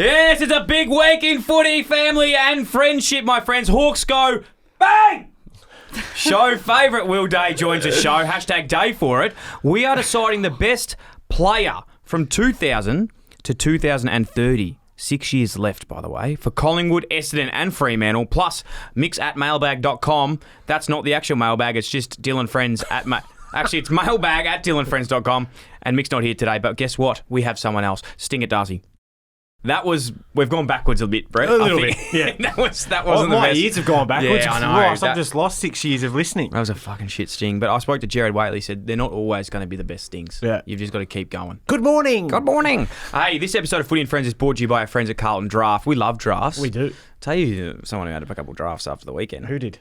Yes, it's a big week in footy, family and friendship, my friends. Hawks go bang! Show favourite Will Day joins the show. Hashtag day for it. We are deciding the best player from 2000 to 2030. 6 years left, by the way, for Collingwood, Essendon and Fremantle, plus mix at mailbag.com. That's not the actual mailbag, it's just Dyl Friends at... Actually, it's mailbag at dylfriends.com. And Mick's not here today, but guess what? We have someone else. Sting it, Darcy. We've gone backwards a bit, Brett. A little bit, yeah. that wasn't the my best. years have gone backwards. Yeah, I know. I've just lost 6 years of listening. That was a fucking shit sting. But I spoke to Jared Waitley, said they're not always going to be the best stings. Yeah. You've just got to keep going. Good morning. Good morning. Hey, this episode of Footy and Friends is brought to you by our friends at Carlton Draft. We love drafts. We do. Tell you someone who had a couple of drafts after the weekend. Who did?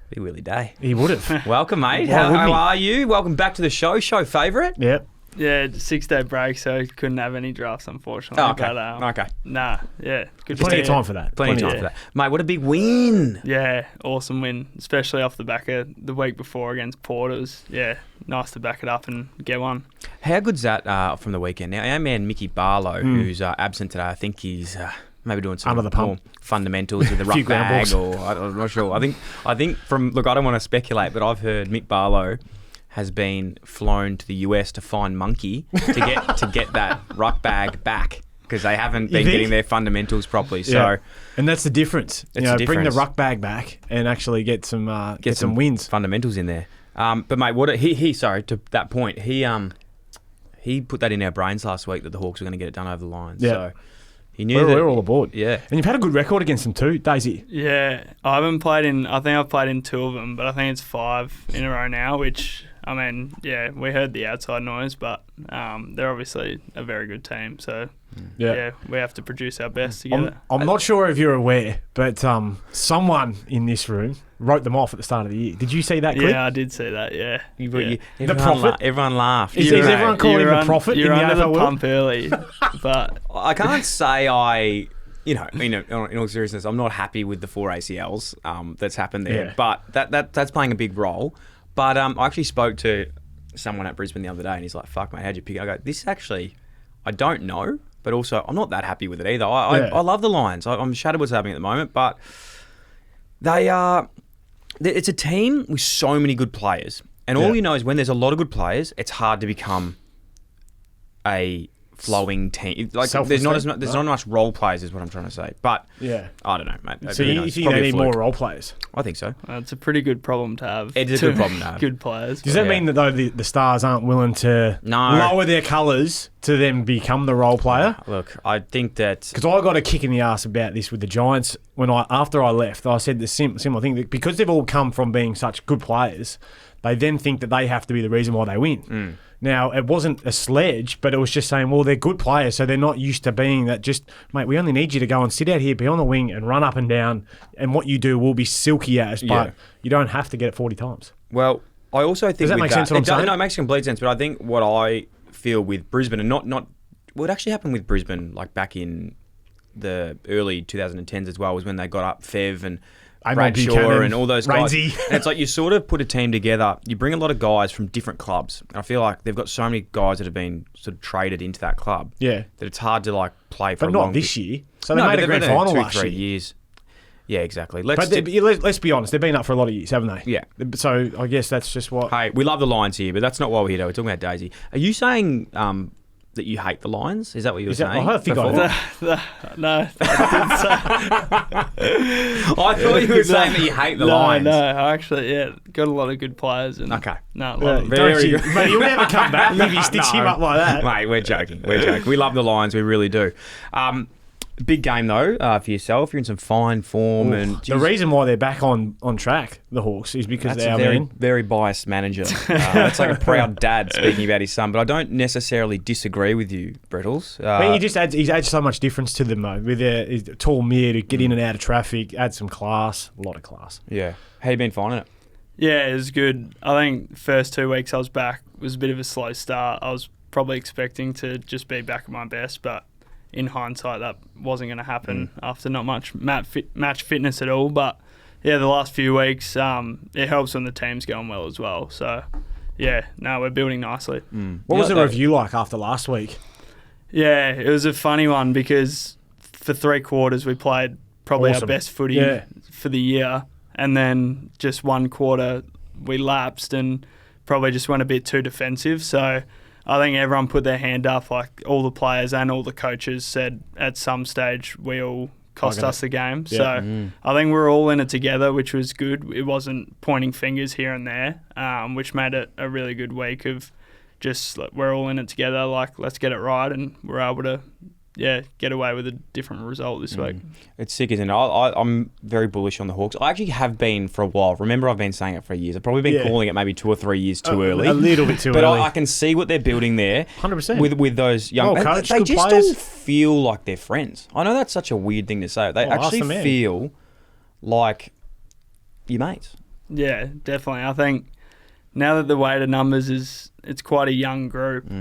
Be Willie Day. He would have. Welcome, mate. Why How wouldn't he? are you? Welcome back to the show. Show favourite? Yep. Yeah, 6-day break, so couldn't have any drafts, unfortunately. Oh, okay. But, Okay. Nah, yeah. Good Plenty to of see time you. for that. Plenty of time for that. Mate, what a big win. Yeah, awesome win, especially off the back of the week before against Port. It was, nice to back it up and get one. How good's that from the weekend? Now, our man Mickey Barlow, who's absent today, I think he's maybe doing some Under the pump. more fundamentals with the Few ruck ground bag, balls. or I'm not sure. I think from look, I don't want to speculate, but I've heard Mick Barlow has been flown to the US to find Monkey to get that ruck bag back because they haven't been getting their fundamentals properly. So, and that's the difference. That's You know, the bring the difference. ruck bag back and actually get some wins. fundamentals in there. But mate, to that point, he put that in our brains last week that the Hawks were going to get it done over the line. Yeah. So he knew that. We're all aboard. Yeah. And you've had a good record against them too, Daisy. Yeah, I think I've played in 2 of them, but I think it's 5 in a row now, which, I mean, yeah, we heard the outside noise, but they're obviously a very good team, so yeah, we have to produce our best together. I'm not sure if you're aware, but someone in this room wrote them off at the start of the year. Did you see that clip? Yeah, I did see that, yeah. The Prophet? Everyone laughed. Is everyone calling him the Prophet in You're the under AFL the world? pump early, but... I can't say in all seriousness, I'm not happy with the 4 ACLs that's happened there, Yeah. but that's playing a big role. But I actually spoke to someone at Brisbane the other day, and he's like, "Fuck, mate, how'd you pick it?" I go, "This actually, I don't know, but also I'm not that happy with it either. I love the Lions. I'm shattered what's happening at the moment, but it's a team with so many good players, and all you know is when there's a lot of good players, it's hard to become a flowing team. Like there's not much role players, is what I'm trying to say. But Yeah. I don't know, mate. So you think they need more role players? I think so. It's a pretty good problem to have. It is a good problem to have. Good players. Does that mean that though the Stars aren't willing to lower their colours to then become the role player? Look, I think that... Because I got a kick in the ass about this with the Giants after I left. I said the similar thing, that because they've all come from being such good players, they then think that they have to be the reason why they win. Now, it wasn't a sledge, but it was just saying, well, they're good players, so they're not used to being that just, mate, we only need you to go and sit out here, be on the wing and run up and down, and what you do will be silky as, but you don't have to get it 40 times. Well, I also think... Does that make sense what I'm saying? No, it makes complete sense, but I think what I feel with Brisbane, and not what actually happened with Brisbane, like back in the early 2010s as well, was when they got up Fev and Bradshaw and all those guys. And it's like you sort of put a team together, you bring a lot of guys from different clubs. And I feel like they've got so many guys that have been sort of traded into that club that it's hard to like play for but a long... not this year. So they made a grand final last year. 2-3 years. Yeah, exactly. Let's be honest, they've been up for a lot of years, haven't they? Yeah. So I guess that's just what... Hey, we love the Lions here, but that's not why we're here, though. We're talking about Daisy. Are you saying that you hate the Lions? Is that what you were saying? I think I No, I didn't say. I thought you were saying that you hate the Lions. No, I actually, got a lot of good players. And, Okay. No, Very good. Mate, you'll never come back if you stitch him up like that. Mate, we're joking. We love the Lions. We really do. Big game, though, for yourself. You're in some fine form. And the reason why they're back on track, the Hawks, is because that's they're a very, very biased manager. That's like a proud dad speaking about his son. But I don't necessarily disagree with you, Brettles. He adds so much difference to them, though. With his tall mid to get in and out of traffic, add some class, a lot of class. Yeah. How you been finding it? Yeah, it was good. I think the first 2 weeks I was back was a bit of a slow start. I was probably expecting to just be back at my best, but in hindsight, that wasn't going to happen after not much match fitness at all. But yeah, the last few weeks, it helps when the team's going well as well. So yeah, no, we're building nicely. What was the review like after last week? Yeah, it was a funny one because for 3 quarters we played probably our best footy for the year, and then just 1 quarter we lapsed and probably just went a bit too defensive. So I think everyone put their hand up, like all the players and all the coaches said at some stage we all cost us the game. Yeah. So I think we're all in it together, which was good. It wasn't pointing fingers here and there, which made it a really good week of just we're all in it together, like let's get it right, and we're able to get away with a different result this week. It's sick, isn't it? I'm very bullish on the Hawks. I actually have been for a while. Remember, I've been saying it for years. I've probably been calling it maybe 2 or 3 years too early. A little bit too early. But I can see what they're building there. 100%. With those young... coach, they good just players. all feel like they're friends. I know that's such a weird thing to say. They actually feel like your mates. Yeah, definitely. I think now that the weighted numbers it's quite a young group.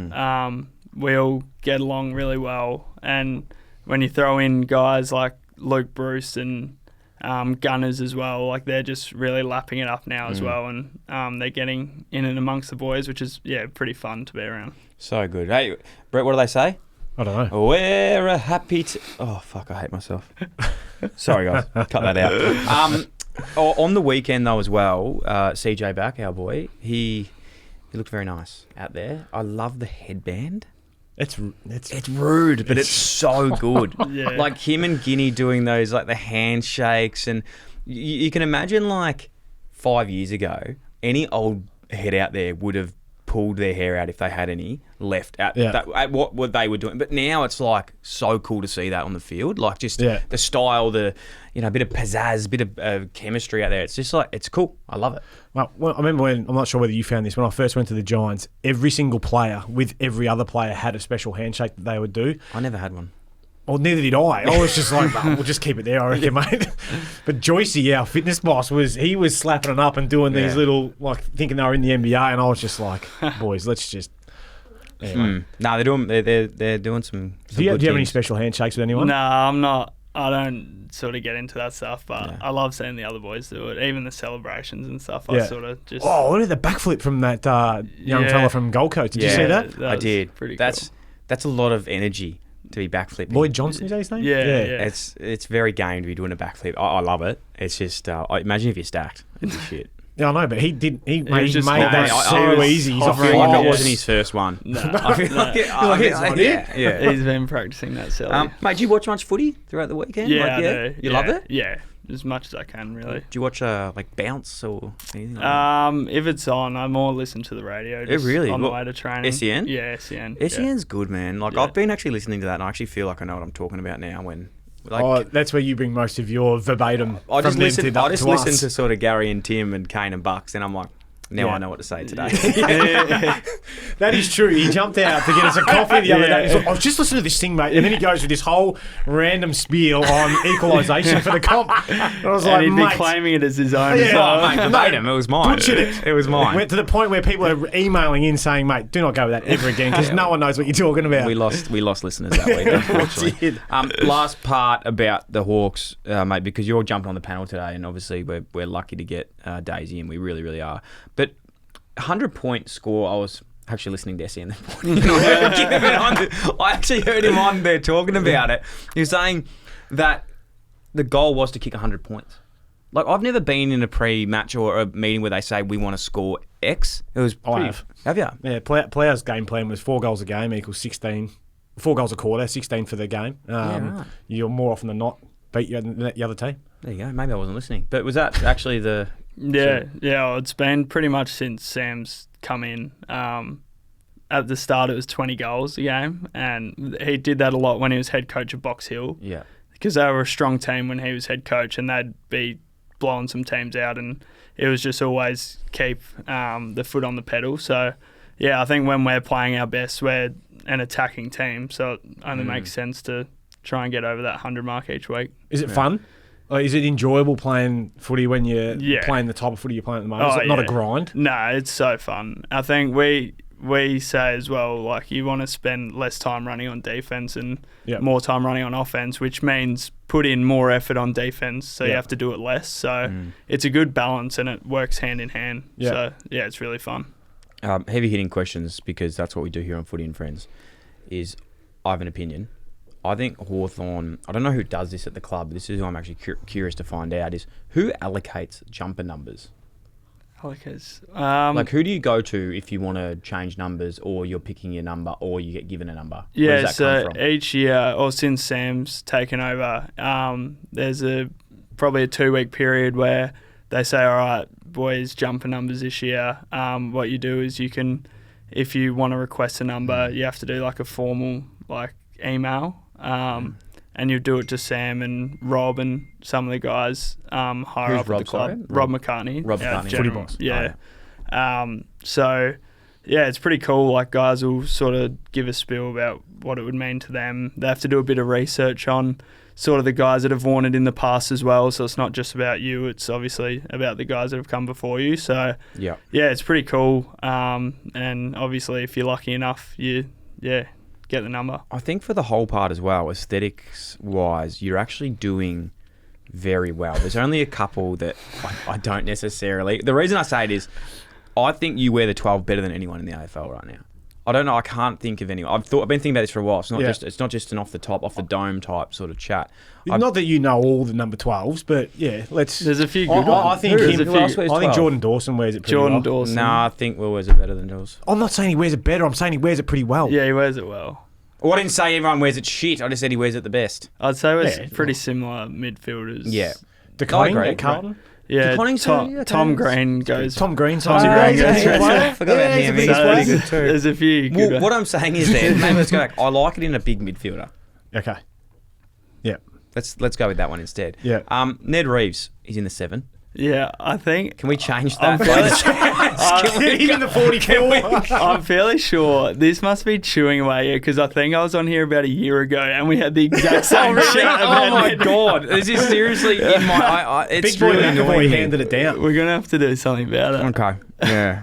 We all get along really well, and when you throw in guys like Luke Bruce and Gunners as well, like they're just really lapping it up now as well, and they're getting in and amongst the boys, which is pretty fun to be around. So good. Hey, Brett, what do they say? I don't know. We're a happy... Oh, fuck, I hate myself. Sorry, guys. Cut that out. On the weekend, though, as well, CJ back, our boy, he looked very nice out there. I love the headband. It's rude, but it's so good. Yeah. Like him and Guinea doing those, like the handshakes, and you can imagine like 5 years ago, any old head out there would have pulled their hair out if they had any left at what they were doing. But now it's like so cool to see that on the field, like just the style, the a bit of pizzazz, bit of chemistry out there. It's just like it's cool. I love it. Well, I remember I'm not sure whether you found this, when I first went to the Giants, every single player with every other player had a special handshake that they would do. I never had one. Well, neither did I. I was just like, we'll just keep it there, I reckon, mate. But Joycey, our fitness boss, was slapping it up and doing these little, like, thinking they were in the NBA, and I was just like, boys, let's just... Anyway. No, they're doing some do you have any things. special handshakes with anyone? No, I'm not. I don't sort of get into that stuff, but I love seeing the other boys do it. Even the celebrations and stuff, I sort of just... Oh, look at the backflip from that young fella from Gold Coast. Did you see that? I did. Pretty That's a lot of energy to be backflipping. Lloyd Johnson, is that his name? Yeah. It's very game to be doing a backflip. I love it. It's just imagine if you're stacked. It'd be shit. Yeah, I know, but he made just that so easy. I feel like it wasn't his first one. No. I feel like He's been practicing that selling. Mate, do you watch much footy throughout the weekend? Yeah, I do. You love it? Yeah, as much as I can, really. Do you watch like Bounce or anything like that? If it's on, I more listen to the radio. Just really? on the way to training. SEN? Yeah, SEN. SEN's good, man. Like I've been actually listening to that, and I actually feel like I know what I'm talking about now. When that's where you bring most of your verbatim. I just listen to to sort of Gary and Tim and Kane and Bucks, and I'm like, now I know what to say today. That is true. He jumped out to get us a coffee the other day. He's like, I was just listening to this thing, mate. And then he goes with this whole random spiel on equalisation for the comp. And I was like, he'd mate. be claiming it as his own. Mate, verbatim, it was mine. It was mine. Went to the point where people are emailing in saying, mate, do not go with that ever again, because no one knows what you're talking about. We lost listeners that week, unfortunately. Last part about the Hawks, mate, because you're jumping on the panel today, and obviously we're lucky to get Daisy, and we really, really are. But 100-point score, I was actually listening to SEN that morning. I actually heard him on there talking about it. He was saying that the goal was to kick 100 points. Like, I've never been in a pre-match or a meeting where they say we want to score X. It was Have you? Yeah, Plow's game plan was 4 goals a game equals 16. 4 goals a quarter, 16 for the game. Right. You'll more often than not beat the other team. There you go. Maybe I wasn't listening. But was that actually the... Yeah, it's been pretty much since Sam's come in. At the start, it was 20 goals a game, and he did that a lot when he was head coach of Box Hill. Yeah. Because they were a strong team when he was head coach, and they'd be blowing some teams out, and it was just always keep the foot on the pedal. So, yeah, I think when we're playing our best, we're an attacking team, so it only makes sense to try and get over that 100 mark each week. Is it fun? Or is it enjoyable playing footy when you're playing the type of footy you're playing at the moment? Is it not a grind? No, it's so fun. I think we say as well, like, you want to spend less time running on defence and more time running on offence, which means put in more effort on defence, so you have to do it less. So it's a good balance, and it works hand in hand. Yeah. So, yeah, it's really fun. Heavy hitting questions, because that's what we do here on Footy and Friends, is I have an opinion. I think Hawthorn, I don't know who does this at the club, but this is who I'm actually curious to find out, is who allocates jumper numbers? Like, who do you go to if you want to change numbers, or you're picking your number, or you get given a number? Where does that come from? Each year, or since Sam's taken over, there's probably a 2-week period where they say, all right, boys, jumper numbers this year. What you do is you can, if you want to request a number, you have to do like a formal email, and you do it to Sam and Rob and some of the guys higher Who's up Rob, at the club. sorry? Rob McCartney. Rob McCartney. Footy boss. Yeah. So, yeah, it's pretty cool. Like, guys will sort of give a spiel about what it would mean to them. They have to do a bit of research on sort of the guys that have worn it in the past as well. So it's not just about you. It's obviously about the guys that have come before you. So, yeah, it's pretty cool. And obviously, if you're lucky enough, get the number. I think for the whole part as well, aesthetics-wise, you're actually doing very well. There's only a couple that I don't necessarily... The reason I say it is I think you wear the 12 better than anyone in the AFL right now. I don't know. I can't think of anyone. I've been thinking about this for a while. It's not just an off the dome type sort of chat. Not that you know all the number 12s, but yeah, let's... There's a few good ones. I think I think Jordan Dawson wears it pretty well. Dawson. Nah, I think Will wears it better than Jules. I'm not saying he wears it better. I'm saying he wears it pretty well. Yeah, he wears it well. Well, I didn't say everyone wears it shit. I just said he wears it the best. I'd say we're pretty similar midfielders. Yeah. Declining at Carlton? Yeah, Tom Green goes... Tom Green. I forgot about him. He's pretty good too. There's a few good ones. What I'm saying is then, maybe let's go back. I like it in a big midfielder. Okay. Yeah. Let's go with that one instead. Yeah. Ned Reeves, he's in the 7. Yeah, I think... Can we change that? Even the 44. I'm fairly sure this must be chewing away here, because I think I was on here about a year ago and we had the exact same chat. Oh my God. This is seriously in my... it's Big boy really annoying me. handed it down. We're going to have to do something about it. Okay. Yeah.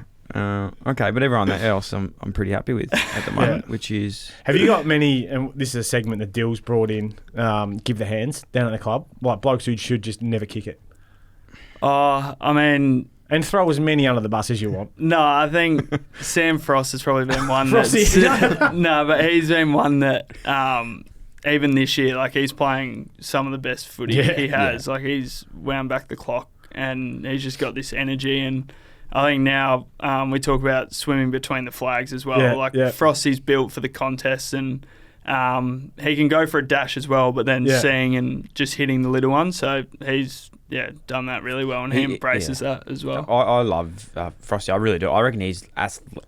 Okay, but everyone else I'm pretty happy with at the moment, which is... Have you got many, and this is a segment that Dill's brought in, give the hands down at the club, like blokes who should just never kick it? I mean... And throw as many under the bus as you want. No, I think Sam Frost has probably been one that... No, but he's been one that, even this year, like, he's playing some of the best footy he has. Yeah. Like, he's wound back the clock and he's just got this energy. And I think now we talk about swimming between the flags as well. Frosty's built for the contest, and he can go for a dash as well, but then seeing and just hitting the little one. So he's... done that really well, and he embraces that as well. I love Frosty. I really do. I reckon he's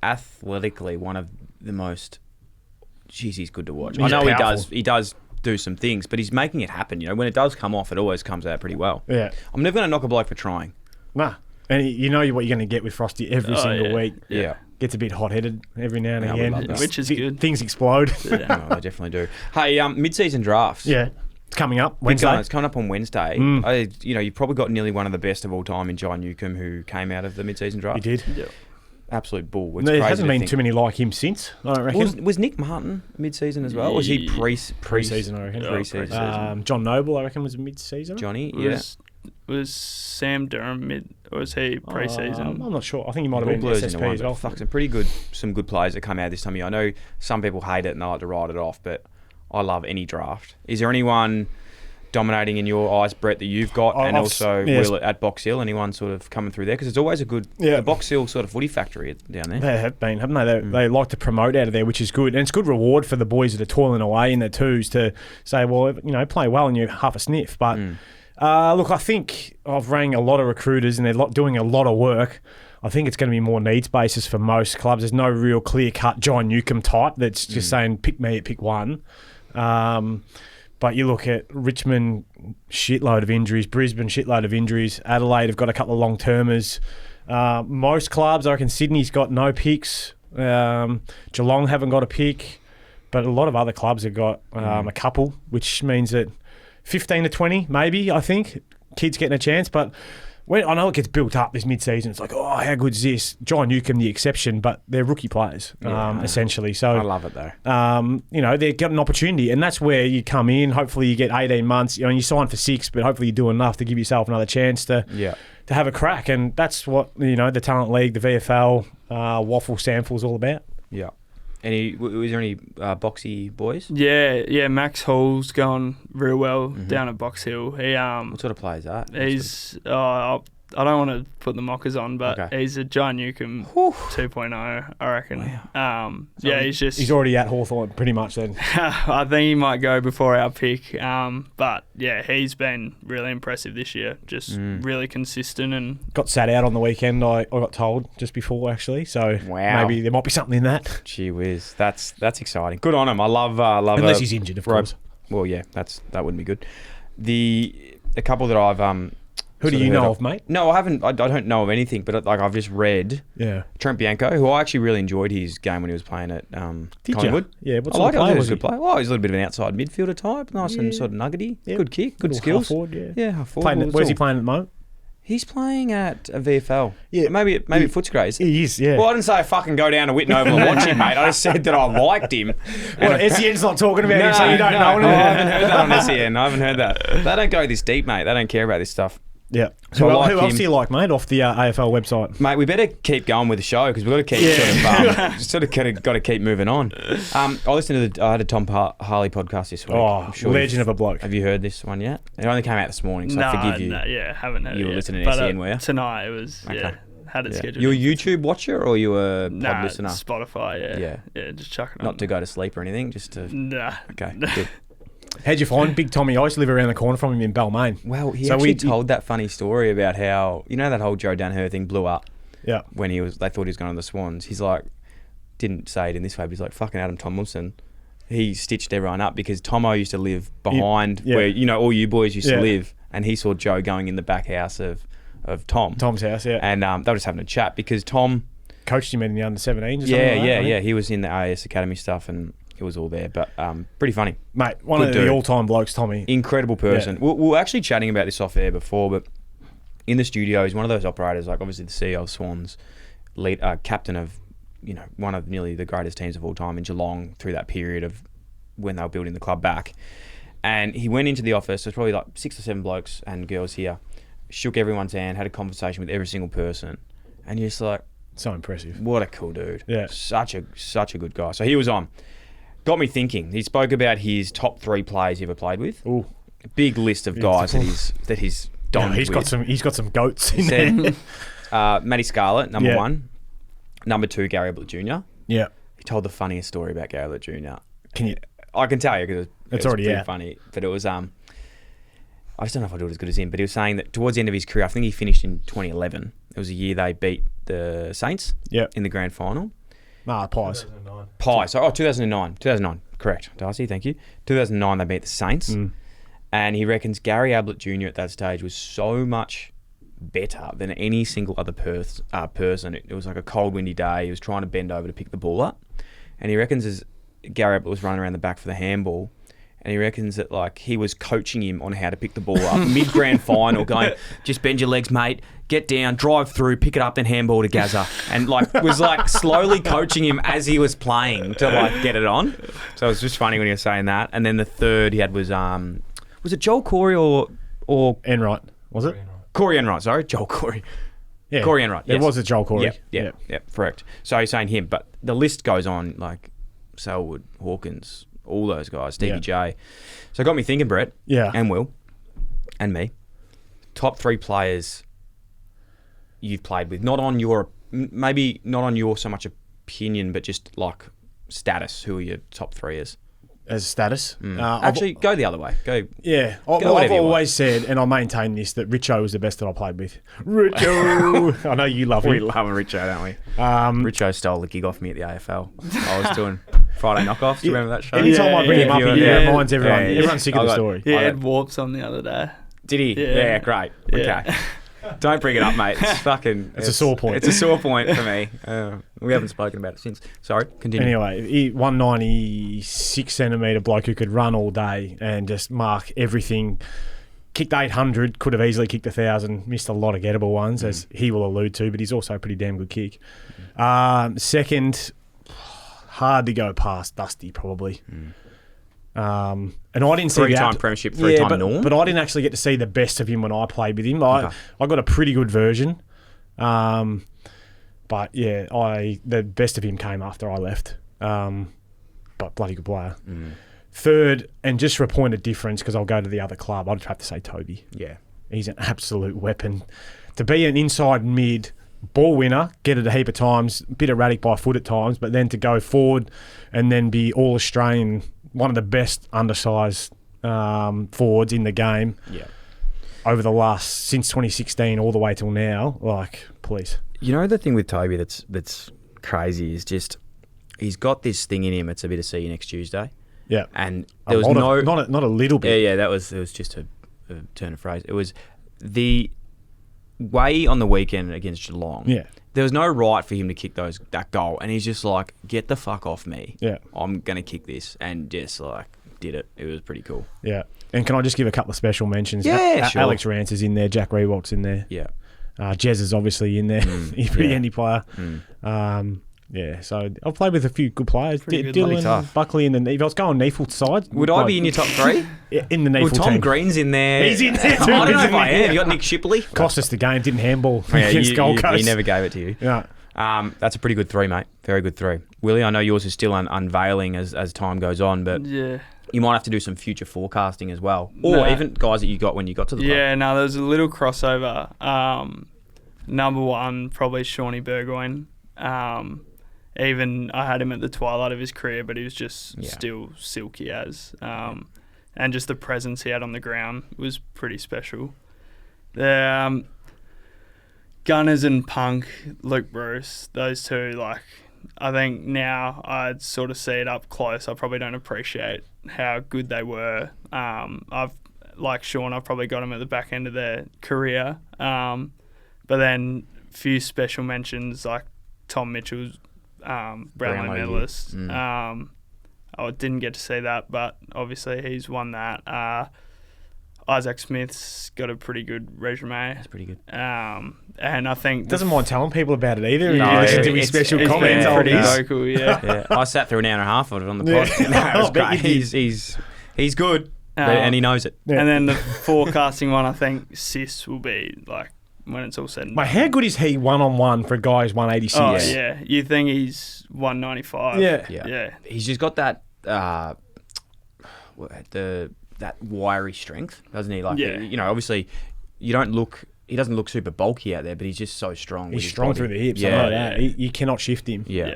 athletically one of the most... Jeez, he's good to watch. I know powerful. He does do some things, but he's making it happen. You know, when it does come off, it always comes out pretty well. Yeah, I'm never going to knock a bloke for trying. Nah, and you know what you're going to get with Frosty every single week. Yeah. Gets a bit hot-headed every now and again, which is good. Things explode. Yeah, they definitely do. Hey, mid-season drafts. Yeah. It's coming up Wednesday. It's coming up on Wednesday. You've probably got nearly one of the best of all time in John Newcomb, who came out of the mid-season draft. He did. Yeah. Absolute bull. There hasn't been too many like him since, I don't reckon. Was Nick Martin mid-season as well? Or was he pre-season, I reckon. Pre-season. John Noble, I reckon, was mid-season. Johnny, Was Sam Durham mid, or was he pre-season? I'm not sure. I think he might have been SSP as well. Fuck, some good players that come out this time of year. I know some people hate it and they like to write it off, but I love any draft. Is there anyone dominating in your eyes, Brett, that you've got, and also Will at Box Hill? Anyone sort of coming through there? Because it's always a good the Box Hill sort of footy factory down there. They have been, haven't they? They like to promote out of there, which is good. And it's good reward for the boys that are toiling away in their twos to say, well, play well and you're half a sniff. But look, I think I've rang a lot of recruiters and they're doing a lot of work. I think it's going to be more needs basis for most clubs. There's no real clear-cut John Newcomb type that's just saying, pick me, pick one. But you look at Richmond, shitload of injuries. Brisbane, shitload of injuries. Adelaide have got a couple of long-termers. Most clubs, I reckon Sydney's got no picks. Geelong haven't got a pick. But a lot of other clubs have got a couple, which means that 15 to 20, maybe, I think, kids getting a chance. But I know it gets built up this mid-season. It's like, oh, how good is this? John Newcomb, the exception, but they're rookie players, essentially. So I love it, though. They get an opportunity, and that's where you come in. Hopefully you get 18 months. You sign for 6, but hopefully you do enough to give yourself another chance to have a crack. And that's what, the Talent League, the VFL, Waffle Samfle's all about. Yeah. Was there any boxy boys? Yeah. Max Hall's gone real well down at Box Hill. What sort of player is that? He's I don't want to put the mockers on, but he's a John Newcomb 2.0, I reckon. Wow. He's already at Hawthorn pretty much then. I think he might go before our pick. But yeah, he's been really impressive this year. Just really consistent and got sat out on the weekend. I got told just before actually. So maybe there might be something in that. Gee whiz, that's exciting. Good on him. I love. Unless he's injured, of course. Well, yeah, that wouldn't be good. A couple that I've Who do you know of, mate? No, I haven't. I don't know of anything, but I've just read. Yeah. Trent Bianco, who I actually really enjoyed his game when he was playing at Collingwood. Yeah, what I sort of player was he? Good player. Well, he's a little bit of an outside midfielder type, nice and sort of nuggety. Yeah. Good kick, good skills. Half forward, yeah, half forward. Where's he playing at the moment? He's playing at a VFL. Yeah, maybe Footscray. He is, yeah. Well, I didn't say I fucking go down to Whitten Oval and watch him, mate. I just said that I liked him. Well, SEN's not talking about him, so you don't know him. I haven't heard that on SEN. I haven't heard that. They don't go this deep, mate. They don't care about this stuff. Yeah. So who else do you like, mate, off the AFL website? Mate, we better keep going with the show because we've got to keep got to keep moving on. I listened to I had a Tom Harley podcast this week. Oh, sure legend of a bloke. Have you heard this one yet? It only came out this morning, so I forgive you. No, haven't heard it. You were listening to SEN, were you? Tonight it was, had it scheduled. You a YouTube watcher or you a pod listener? Spotify, yeah, just chucking on. Not to go to sleep or anything, just to... Nah. Okay, good. How'd you find Big Tommy? I used to live around the corner from him in Balmain. Well, he told that funny story about how, you know, that whole Joe Danaher thing blew up. Yeah. When they thought he was going to the Swans. He's like, didn't say it in this way, but he's like, fucking Adam Tomlinson. He stitched everyone up because Tomo used to live behind where, you know, all you boys used to live. And he saw Joe going in the back house of Tom's house, yeah. And they were just having a chat because Tom coached him in the under-17s. Yeah. He was in the AS Academy stuff and it was all there, but pretty funny. Mate, one of the all-time blokes, Tommy. Incredible person. Yeah. We were actually chatting about this off air before, but in the studio, he's one of those operators, like obviously the CEO of Swans, captain of, you know, one of nearly the greatest teams of all time in Geelong through that period of when they were building the club back. And he went into the office, there's probably like 6 or 7 blokes and girls here, shook everyone's hand, had a conversation with every single person, and you're just like... So impressive. What a cool dude. Yeah. Such a good guy. So he was on. Got me thinking. He spoke about his top 3 players he ever played with. Ooh. Big list of guys that he's donned he's with. got some goats in there. Matty Scarlett, number 1. Number 2, Gary Ablett Jr. Yeah. He told the funniest story about Gary Ablett Jr. Can you? I can tell you because it's already pretty funny. But it was I just don't know if I do it as good as him. But he was saying that towards the end of his career, I think he finished in 2011. It was a year they beat the Saints. In the grand final. Pies. 2009, correct, Darcy, thank you. 2009 they beat the Saints, and he reckons Gary Ablett Jr. at that stage was so much better than any single other person. It was like a cold, windy day. He was trying to bend over to pick the ball up, and he reckons as Gary Ablett was running around the back for the handball, and he reckons that like he was coaching him on how to pick the ball up mid grand final, going, just bend your legs, mate, get down, drive through, pick it up, then handball to Gaza, and like was like slowly coaching him as he was playing to like get it on. So it was just funny when he was saying that. And then the third he had was it Joel Corey or Enright? Was it Corey Enright? Sorry, Joel Corey. Yeah, Corey Enright. Yes. It was a Joel Corey. Yeah, correct. So he's saying him, but the list goes on like Selwood, Hawkins, all those guys, Stevie J. So it got me thinking, Brett, and Will, and me, top 3 players you've played with, maybe not on your so much opinion, but just like status. Who are your top 3 as status? Actually, go the other way. I've always said, and I maintain this, that Richo was the best that I played with. Richo! I know you love him. We love Richo, don't we? Richo stole the gig off me at the AFL. I was doing Friday knockoffs. Do you remember that show? Anytime I bring him up, he reminds everyone. Everyone's sick of the story. He had warps on the other day. Did he? Yeah, great. Yeah. Okay. Don't bring it up, mate. It's a sore point. It's a sore point for me. We haven't spoken about it since. Sorry, continue. Anyway, 196 centimetre bloke who could run all day and just mark everything. Kicked 800, could have easily kicked 1,000. Missed a lot of gettable ones, as he will allude to, but he's also a pretty damn good kick. Second, hard to go past Dusty, probably. And I didn't see 3-time premiership, 3-time Norm. But I didn't actually get to see the best of him when I played with him. I got a pretty good version. But yeah, the best of him came after I left. but bloody good player. Third, and just for a point of difference, because I'll go to the other club, I'd have to say Toby. Yeah. He's an absolute weapon. To be an inside mid, ball winner, get it a heap of times, a bit erratic by foot at times, but then to go forward and then be All-Australian, one of the best undersized forwards in the game. Yeah. Over the since 2016 all the way till now, please. You know, the thing with Toby that's crazy is just he's got this thing in him. It's a bit of see you next Tuesday. Yeah. And there was no... Not a little bit. Yeah, it was just a turn of phrase. It was the way on the weekend against Geelong. Yeah. There was no right for him to kick that goal. And he's just like, get the fuck off me. Yeah. I'm going to kick this. And just did it. It was pretty cool. Yeah. And can I just give a couple of special mentions? Yeah, sure. Alex Rance is in there. Jack Rewalt's in there. Yeah. Jez is obviously in there. He's pretty handy player. Yeah, so I've played with a few good players. Dylan, tough. Buckley, and if I was going Neefle's side, would I be in your top three? In the Neefle well, Tom team. Green's in there. He's in there too. I don't know if I am. You got Nick Shipley. Cost us the game. Didn't handball against Gold Coast. He never gave it to you. Yeah. That's a pretty good three, mate. Very good three. Willie, I know yours is still unveiling as time goes on, but Yeah. you might have to do some future forecasting as well. Or even guys that you got when you got to the club. Yeah, no, there was a little crossover. Number one, probably Shawnee Burgoyne. Even I had him at the twilight of his career, but he was just still silky as. And just the presence he had on the ground was pretty special. The Gunners and Punk, Luke Bruce, those two, I think now I'd sort of see it up close. I probably don't appreciate how good they were. Like Sean, I've probably got them at the back end of their career. But then a few special mentions like Tom Mitchell's Brownlow medalist. I didn't get to see that, but obviously he's won that. Isaac Smith's got a pretty good resume. That's pretty good. And I think... Doesn't mind telling people about it either. No, You listen to his special comments. Pretty vocal, yeah. I sat through an hour and a half of it on the pod. It was great. He's good, and he knows it. And then the forecasting one, I think Sis will be when it's all said and done. How good is he one-on-one for a guy who's 186? Oh, yeah. You think he's 195. Yeah. He's just got that that wiry strength, doesn't he? Obviously, he doesn't look super bulky out there, but he's just so strong. He's strong through the hips. Yeah. I know that. You cannot shift him. Yeah.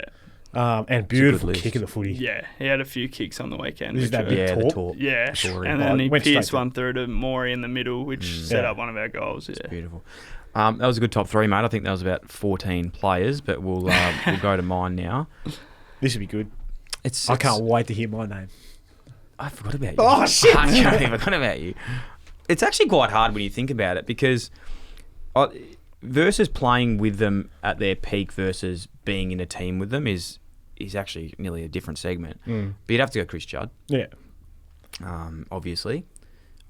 And beautiful kick of the footy. Yeah, he had a few kicks on the weekend. This is that big torp. Yeah, and then he pierced one through to Morey in the middle, which set up one of our goals. Yeah, beautiful. That was a good top three, mate. I think that was about 14 players, but we'll go to mine now. This would be good. I can't wait to hear my name. I forgot about you. Oh, shit. I forgot about you. It's actually quite hard when you think about it because versus playing with them at their peak versus being in a team with them is actually nearly a different segment. But you'd have to go Chris Judd. Yeah. Obviously.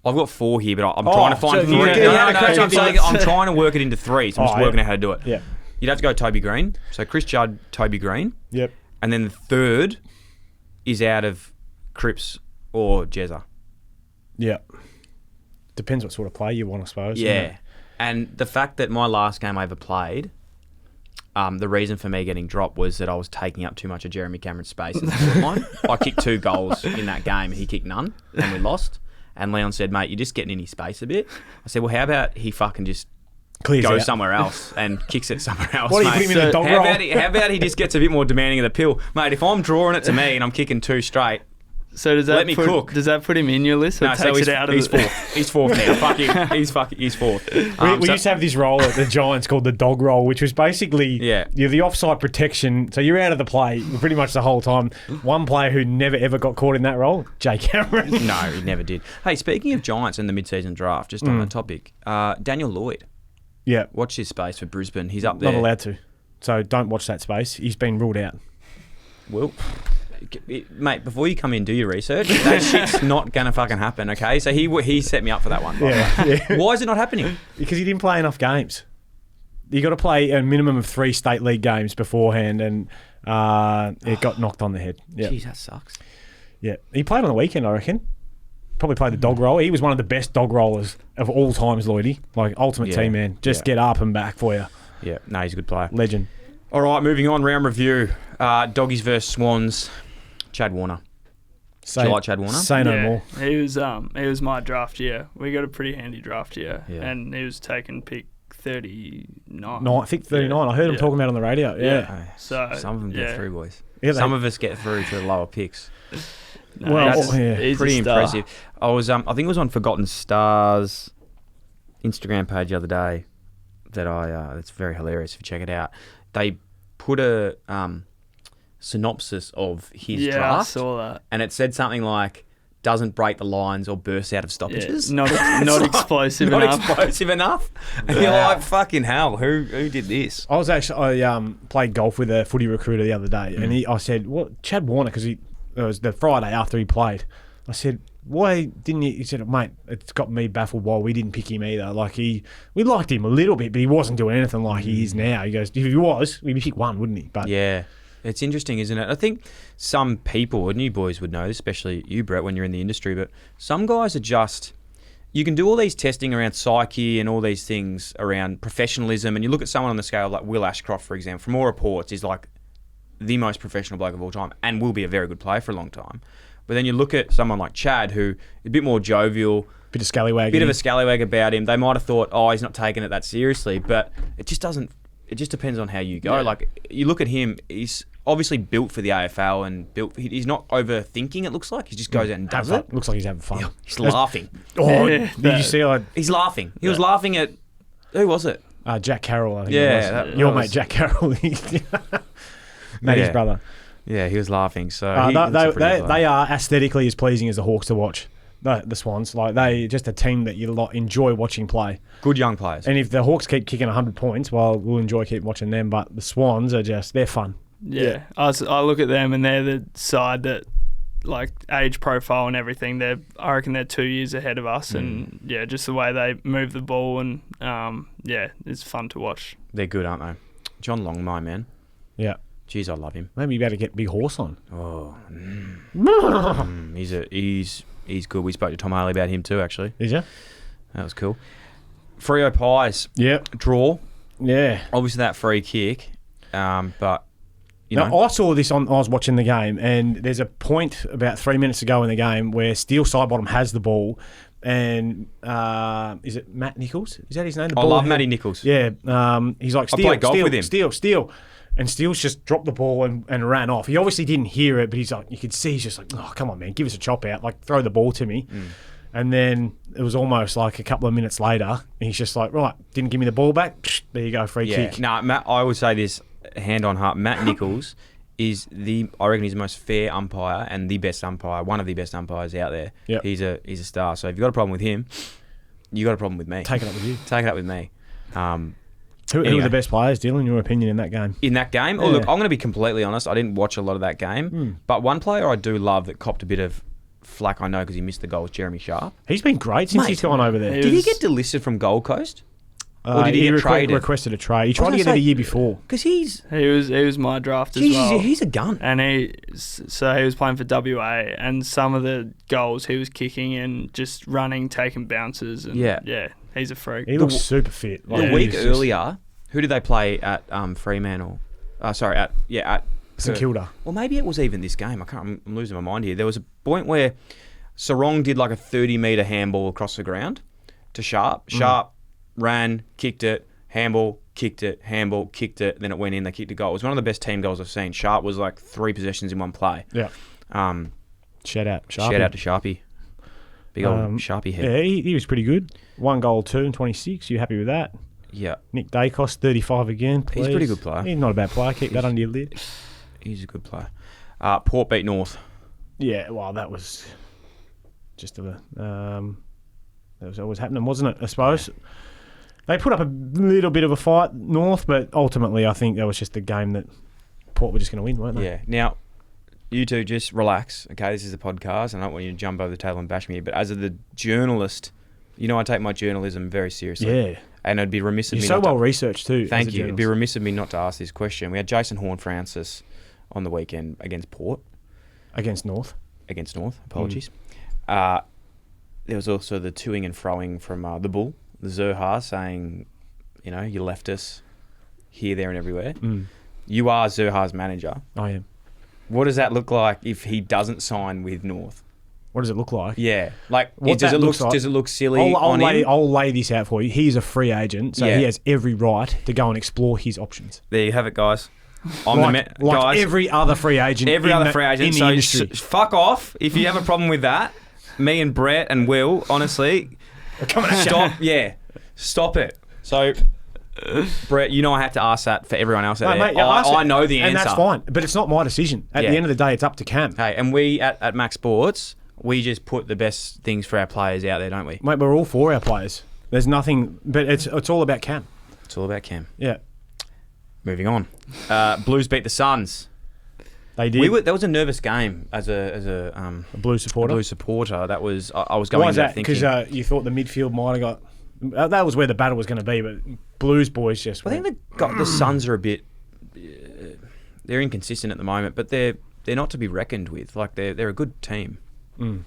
I've got four here, but I'm trying to find three. I'm trying to work it into three, so I'm just working out how to do it. Yeah. You'd have to go Toby Green. So Chris Judd, Toby Green. Yep. And then the third is out of Cripps or Jezza. Yeah. Depends what sort of play you want, I suppose. Yeah. And the fact that my last game I ever played, the reason for me getting dropped was that I was taking up too much of Jeremy Cameron's space in the forward line. I kicked 2 goals in that game. He kicked none, and we lost. And Leon said, mate, you're just getting in his space a bit. I said, well, how about he fucking just goes somewhere else and kicks it somewhere else, What, mate? You put him in the dog roll? How about he just gets a bit more demanding of the pill? Mate, if I'm drawing it to me and I'm kicking 2 straight, so does that does that put him in your list? Or no, so he's fourth. He's fourth now. He's fourth. We used to have this role at the Giants called the dog roll, which was basically you're the offside protection. So you're out of the play pretty much the whole time. One player who never ever got caught in that role, Jay Cameron. No, he never did. Hey, speaking of Giants and the mid-season draft, just on that topic, Daniel Lloyd. Yeah. Watch his space for Brisbane. He's up there. Not allowed to. So don't watch that space. He's been ruled out. Well, mate, before you come in, do your research. That shit's not going to fucking happen, okay? So he set me up for that one. Yeah. Why is it not happening? Because he didn't play enough games. You got to play a minimum of 3 state league games beforehand, and it got knocked on the head. Yeah. Jeez, that sucks. Yeah. He played on the weekend, I reckon. Probably played the dog roll. He was one of the best dog rollers of all times, Lloydie. Like, ultimate team man. Just get up and back for you. Yeah. No, he's a good player. Legend. All right, moving on. Round review. Doggies versus Swans. Chad Warner. Do you like Chad Warner? Say no more. He was my draft year. We got a pretty handy draft year, Yeah. and he was taken pick 39. No, I think 39. I heard him talking about it on the radio. Yeah. So Some of them get through, boys. Yeah, Some of us get through to the lower picks. No, Well, he's- yeah. he's a Pretty star. impressive. I think it was on Forgotten Stars Instagram page the other day that it's very hilarious if you check it out. They put a synopsis of his Yeah, I draft, saw that. and it said something like, doesn't break the lines or burst out of stoppages. Yeah, not explosive Not enough. explosive enough. And you're like, fucking hell, who did this? I played golf with a footy recruiter the other day, and I said, "What, Chad Warner?" Because it was the Friday after he played. I said, "Why didn't you?" He said, "Mate, it's got me baffled why we didn't pick him either. Like we liked him a little bit, but he wasn't doing anything like he is now." He goes, "If he was, we'd pick one, wouldn't he?" But Yeah. It's interesting, isn't it? I think some people, and you boys would know this, especially you, Brett, when you're in the industry, but some guys are just... You can do all these testing around psyche and all these things around professionalism, and you look at someone on the scale like Will Ashcroft, for example, from all reports, is like the most professional bloke of all time and will be a very good player for a long time. But then you look at someone like Chad, who is a bit more jovial, bit of scallywag. bit of a scallywag about him. They might have thought, oh, he's not taking it that seriously, but it just doesn't... It just depends on how you go. Yeah. Like, you look at him, he's obviously built for the AFL and he's not overthinking, it looks like. He just goes out and does it. Looks like he's having fun. He's laughing. Oh, Yeah, did you see? He's laughing. He was laughing at... Who was it? Jack Carroll. I think Yeah, it was. that Your was- mate Jack Carroll, Matty's Yeah. brother. Yeah, he was laughing. So They are aesthetically as pleasing as the Hawks to watch. The Swans, like they just a team that you enjoy watching play. good young players. And if the Hawks keep kicking 100 points, well, we'll enjoy keep watching them. But the Swans are they're fun. Yeah. I look at them and they're the side that, like, age profile and everything, I reckon they're 2 years ahead of us. And, yeah, just the way they move the ball and, it's fun to watch. They're good, aren't they? John Long, my man. Yeah. Jeez, I love him. Maybe you better get Big Horse on. Oh, he's good. We spoke to Tom Harley about him too, actually. Is you? That was cool. Freo Pies. Yep. Draw. Yeah. Obviously that free kick. But, you Now, know. I saw this I was watching the game, and there's a point about 3 minutes ago in the game where Steele Sidebottom has the ball, and is it Matt Nichols? Is that his name? The I ball love head- Matty Nichols. Yeah. He's like, I Steele, played golf Steele, with him. Steele. And Steele's just dropped the ball and ran off. He obviously didn't hear it, but he's like, you could see he's just like, oh, come on, man, give us a chop out. Like, throw the ball to me. And then it was almost like a couple of minutes later, he's just like, right, didn't give me the ball back. Psh, there you go, free kick. No, Matt, I would say this, hand on heart, Matt Nichols is I reckon he's the most fair umpire and the best umpire, one of the best umpires out there. Yep. He's a star. So if you've got a problem with him, you got a problem with me. Take it up with you. Take it up with me. Who Anyway. were the best players, Dylan, in your opinion, in that game? In that game? Oh, Yeah. look, I'm going to be completely honest. I didn't watch a lot of that game. But one player I do love that copped a bit of flack, I know, because he missed the goal, was Jeremy Sharp. He's been great since Mate, he's gone over there. he Did he was- get delisted from Gold Coast? Or did he get traded? requested a trade. He tried to was get gonna it a say- year before. Because he He was my draft as well. he's a gun. And he was playing for WA, and some of the goals he was kicking and just running, taking bounces, and Yeah. he's a freak. He looks super fit. The Yeah. week he's just- earlier, who did they play at Fremantle? At St Perth. Kilda. Well, maybe it was even this game. I'm losing my mind here. There was a point where Sarong did like a 30-metre handball across the ground to Sharp. Sharp ran, kicked it, handball, kicked it, handball, kicked it. Then it went in. They kicked a goal. It was one of the best team goals I've seen. Sharp was like 3 possessions in one play. Yeah. Shout out. Shout out to Sharpie. Big old Sharpie head. Yeah, he was pretty good. 1 goal, 2 and 26. You happy with that? Yeah, Nick Dacos, 35 again. He's a Please. pretty good player. He's not a bad player. Keep that under your lid. he's a good player. Port beat North. Yeah, well, that was just that was always happening, wasn't it? I suppose they put up a little bit of a fight, North, but ultimately, I think that was just a game that Port were just going to win, weren't they? Yeah. Now, you two just relax. Okay, this is a podcast, and I don't want you to jump over the table and bash me. But as the journalist, you know I take my journalism very seriously. Yeah. And it'd be remiss of You're me so not well to, researched too. Thank as a you. It'd be journalist. remiss of me not to ask this question. We had Jason Horne-Francis on the weekend against Port. Against North. Against North, apologies. There was also the toing and froing from the Bull, the Zerha, saying, you left us here, there and everywhere. You are Zurhaar's manager. I am. What does that look like if he doesn't sign with North? What does it look like? Yeah, like Does it look silly on him? I'll lay this out for you. He's a free agent, so he has every right to go and explore his options. There you have it, guys. Like every other free agent. In the so industry. Fuck off if you have a problem with that. Me and Brett and Will, honestly, stop. Yeah, stop it. So, Brett, you know I had to ask that for everyone else out there. Mate, I know the answer, and that's fine. But it's not my decision. At the end of the day, it's up to Cam. Hey, and we at Max Sports, we just put the best things for our players out there, don't we? Mate, we're all for our players. There's nothing, but it's all about Cam. It's all about Cam. Yeah. Moving on. Blues beat the Suns. They did. That was a nervous game as a Blues supporter. That was I was going. Why is that? thinking Because you thought the midfield might have got. That was where the battle was going to be, but Blues boys just. I think the Suns are a bit. They're inconsistent at the moment, but they're not to be reckoned with. Like they're a good team. Mm.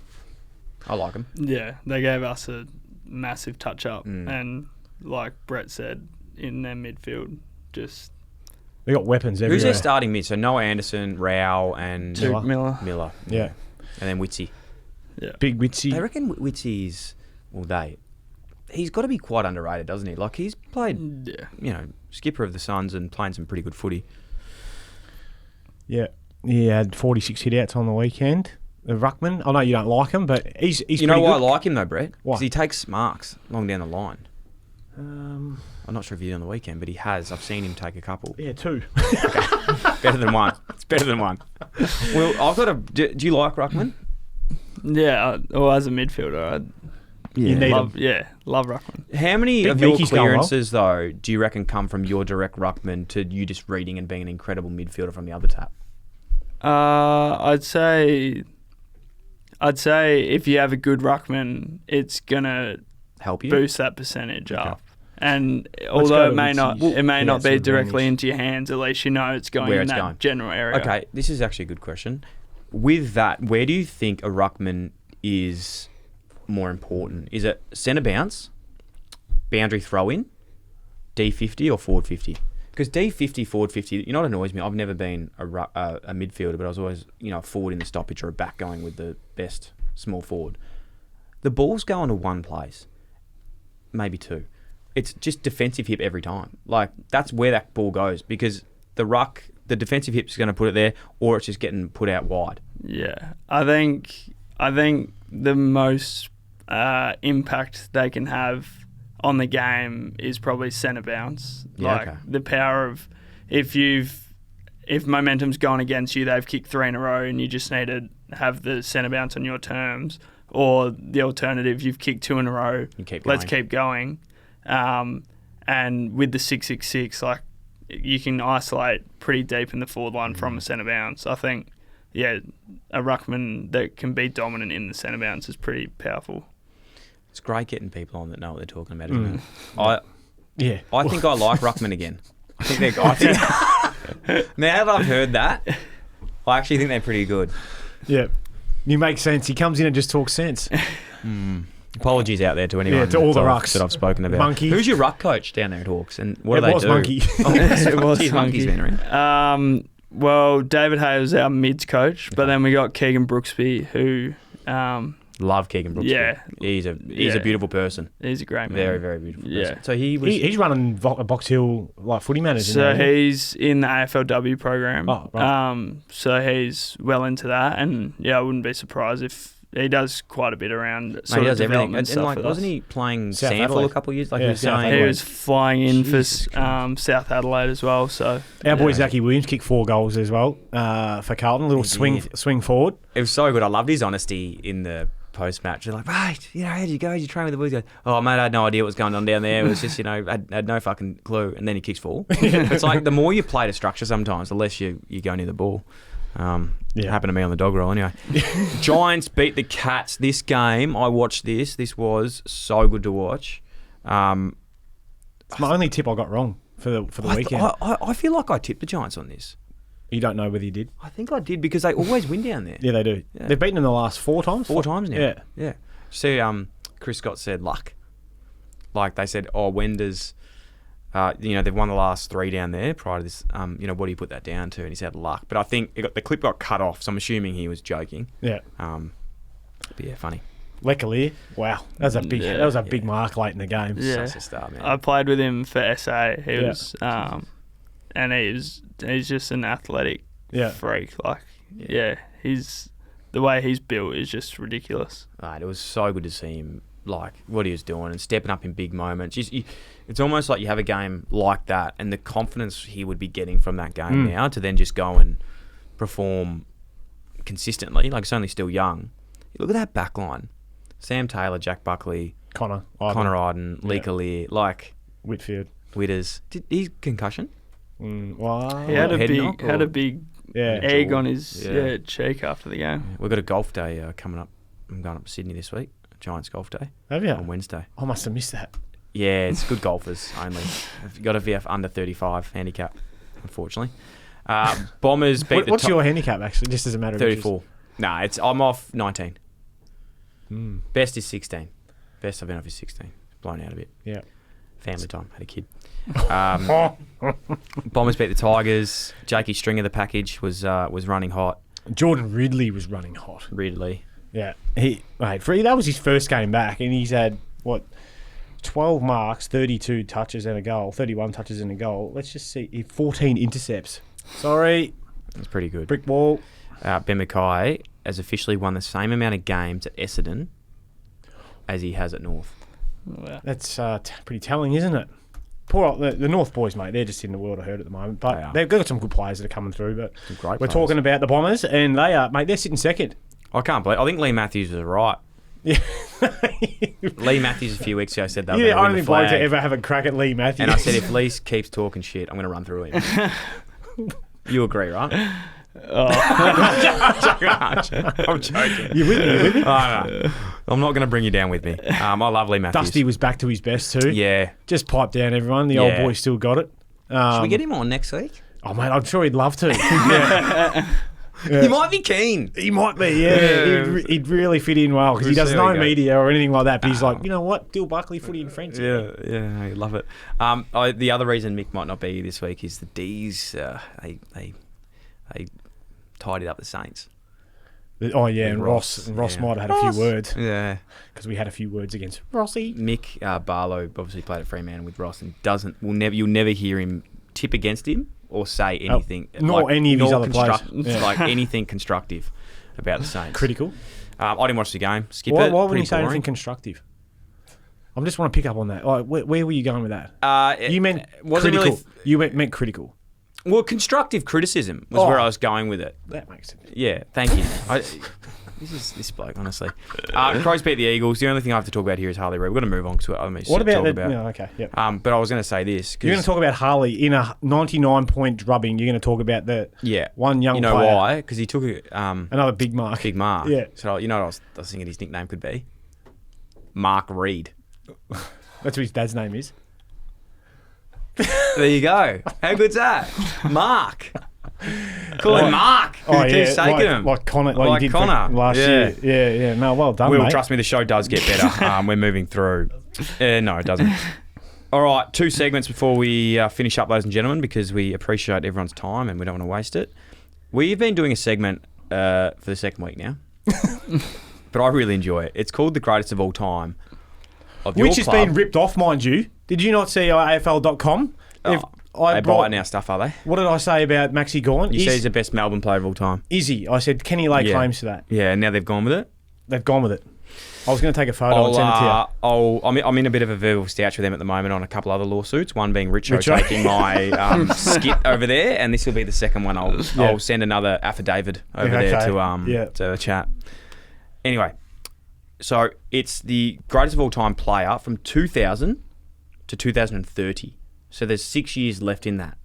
I like them. Yeah, they gave us a massive touch up, and like Brett said, in their midfield, just. They got weapons everywhere. Who's their starting mid? So Noah Anderson, Rao, and Miller. Yeah. And then Witsy. Yeah. Big Witsy. I reckon Witsy's. He's got to be quite underrated, doesn't he? Like he's played, skipper of the Suns and playing some pretty good footy. Yeah. He had 46 hit-outs on the weekend. The ruckman. I know you don't like him, but he's You know pretty why good. I like him though, Brett? Why? Because he takes marks long down the line. I'm not sure if he did on the weekend, but he has. I've seen him take a couple. Yeah, 2. Better than one. It's better than one. Well, I've got a. Do you like ruckman? Yeah, as a midfielder, You need him. love ruckman. How many Big of your Mickey's going well. clearances, though, do you reckon come from your direct ruckman to you just reading and being an incredible midfielder from the other tap? I'd say if you have a good ruckman, it's gonna Help you? boost that percentage up. And Let's although go it may to not, Witsy's. it may not be sort of directly advantage. into your hands. At least you know it's going Where in it's that going. general area. Okay, this is actually a good question. With that, where do you think a ruckman is more important? Is it centre bounce, boundary throw in, D50 or forward 50? Because D50, forward 50, you know what annoys me? I've never been a midfielder, but I was always a forward in the stoppage or a back going with the best small forward. The ball's going to one place, maybe two. It's just defensive hip every time. Like, that's where that ball goes because the defensive hip's going to put it there or it's just getting put out wide. Yeah, I think the most impact they can have on the game is probably centre bounce. Yeah, The power of if momentum's gone against you, they've kicked 3 in a row, and you just need to have the centre bounce on your terms. Or the alternative, you've kicked 2 in a row. Let's keep going. And with the 666, like you can isolate pretty deep in the forward line from a centre bounce. I think, a ruckman that can be dominant in the centre bounce is pretty powerful. It's great getting people on that know what they're talking about, isn't it? Yeah. I think I like ruckman again. I think now that I've heard that, I actually think they're pretty good. Yeah. You make sense. He comes in and just talks sense. Apologies out there to anyone to all the rucks that I've spoken about. Monkey. Who's your ruck coach down there at Hawks, and what do they do? Monkey. It was Geez, Monkey's been around. Well, David Hay was our mids coach, but then we got Keegan Brooksby, who Love Keegan Brooks. Yeah. He's a beautiful person. he's a great man. Very, very beautiful person. Yeah. So he was. He's running Box Hill like footy manager. So now, isn't he? he's in the AFLW program. Oh, right. So he's well into that, and I wouldn't be surprised if he does quite a bit around Mate, sort he of does everything. development And stuff. like, with wasn't us. he playing South Sample Adelaide. a couple of years? Like Yeah, he was South going. Adelaide. He was flying in Jesus for South Adelaide as well. So Our boy Zachy Williams kicked 4 goals as well for Carlton. A little swing forward. It was so good. I loved his honesty in the post-match. They're like, right, how'd you go? How'd you train with the boys? He goes, oh, mate, I had no idea what was going on down there. It was just, I had no fucking clue. And then he kicks 4. It's like the more you play to structure sometimes, the less you go near the ball. It happened to me on the dog roll anyway. Giants beat the Cats. This game, I watched this. This was so good to watch. It's my only tip I got wrong for the weekend. I feel like I tipped the Giants on this. You don't know whether you did. I think I did because they always win down there. Yeah, they do. Yeah. They've beaten them the last 4 times. 4 times now. Yeah. See, Chris Scott said luck. Like they said, when does They've won the last 3 down there prior to this. What do you put that down to? And he's had luck. But I think the clip got cut off, so I'm assuming he was joking. Yeah. But yeah, funny. Lecalier, wow, that was a big mark late in the game. Yeah. Such a star, man. I played with him for SA. He was, and he's just an athletic freak. Like, he's the way he's built is just ridiculous. It was so good to see him, like what he was doing and stepping up in big moments. It's almost like you have a game like that, and the confidence he would be getting from that game now to then just go and perform consistently. Like, it's only still young. Look at that back line. Sam Taylor, Jack Buckley, Connor Iden, Lee Collier, like Whitfield, Witters. Did he concussion? Wow. He had a big egg on his cheek after the game. We've got a golf day coming up. I'm going up to Sydney this week. Giants golf day. Have you? On Wednesday. I must have missed that. Yeah, it's good golfers only. You've got to be under 35 handicap, unfortunately. Bombers beat What's your handicap, actually, just as a matter of 34. Nah, I'm off 19. Best is 16. Best I've been off is 16. Blown out a bit. Yeah. Family time. Had a kid. Bombers beat the Tigers. Jakey Stringer, the package, was running hot. Jordan Ridley was running hot. Ridley. Yeah. That was his first game back, and he's had, 12 marks, 32 touches and a goal, 31 touches and a goal. Let's just see. 14 intercepts. Sorry. That's pretty good. Brick wall. Ben Mackay has officially won the same amount of games at Essendon as he has at North. Wow. That's pretty telling, isn't it? Poor the North boys, mate. They're just in the world of hurt at the moment. But they've got some good players that are coming through. But we're talking about the Bombers, and they're sitting second. I can't believe. I think Lee Matthews was right. Yeah. Lee Matthews a few weeks ago said that. You're the only bloke to ever have a crack at Lee Matthews. And I said, if Lee keeps talking shit, I'm going to run through him. You agree, right? I'm joking. You with me? No. I'm not going to bring you down with me. I love Lee Matthews. Dusty was back to his best too. Yeah. Just pipe down, everyone. The old boy still got it. Should we get him on next week? Oh, mate, I'm sure he'd love to. Yeah. He might be keen. He might be, yeah. He'd really fit in well because he does no media or anything like that. But he's like, you know what? Dill Buckley, Footy and Friends. Yeah, I love it. The other reason Mick might not be here this week is the D's. They tidied up the Saints. Oh, yeah, and Ross might have had a few words. Yeah. Because we had a few words against Rossi. Mick Barlow obviously played at Fremantle with Ross and you'll never hear him tip against him or say anything. Nor any of his other players. Like anything constructive about the Saints. Critical. I didn't watch the game. Skip why it. Why wouldn't you say anything constructive? I just want to pick up on that. Like, where were you going with that? You meant critical. You meant critical. Well, constructive criticism was where I was going with it. That makes sense. Yeah, thank you. This bloke, honestly. Crows beat the Eagles. The only thing I have to talk about here is Harley Reid. We're going to move on to it. What about that? No, okay, yep. But I was going to say this. You're going to talk about Harley in a 99-point drubbing. You're going to talk about the one young player. You know why? Because he took another big mark. Big mark. Yeah. So you know what I was thinking his nickname could be? Mark Reid. That's what his dad's name is. There you go. How good's that? Mark. Call him Mark. Who keeps taking him. Like Connor. Like you did Connor. Last year. Yeah. No, well done, Will, mate. trust me, the show does get better. We're moving through. No, it doesn't. All right, 2 segments before we finish up, ladies and gentlemen, because we appreciate everyone's time and we don't want to waste it. We've been doing a segment for the second week now, but I really enjoy it. It's called The Greatest of All Time. Which has been ripped off, mind you. Did you not see AFL.com? They buy now stuff, are they? What did I say about Maxi Gawn? You said he's the best Melbourne player of all time. Is he? I said, can he lay claims to that? Yeah, and now they've gone with it? They've gone with it. I was going to take a photo and send it to you. I'm in a bit of a verbal stouch with them at the moment on a couple other lawsuits. One being Richo taking my skit over there, and this will be the second one. I'll send another affidavit over there to chat. Anyway, so it's the greatest of all time player from 2000 to 2030. So there's 6 years left in that.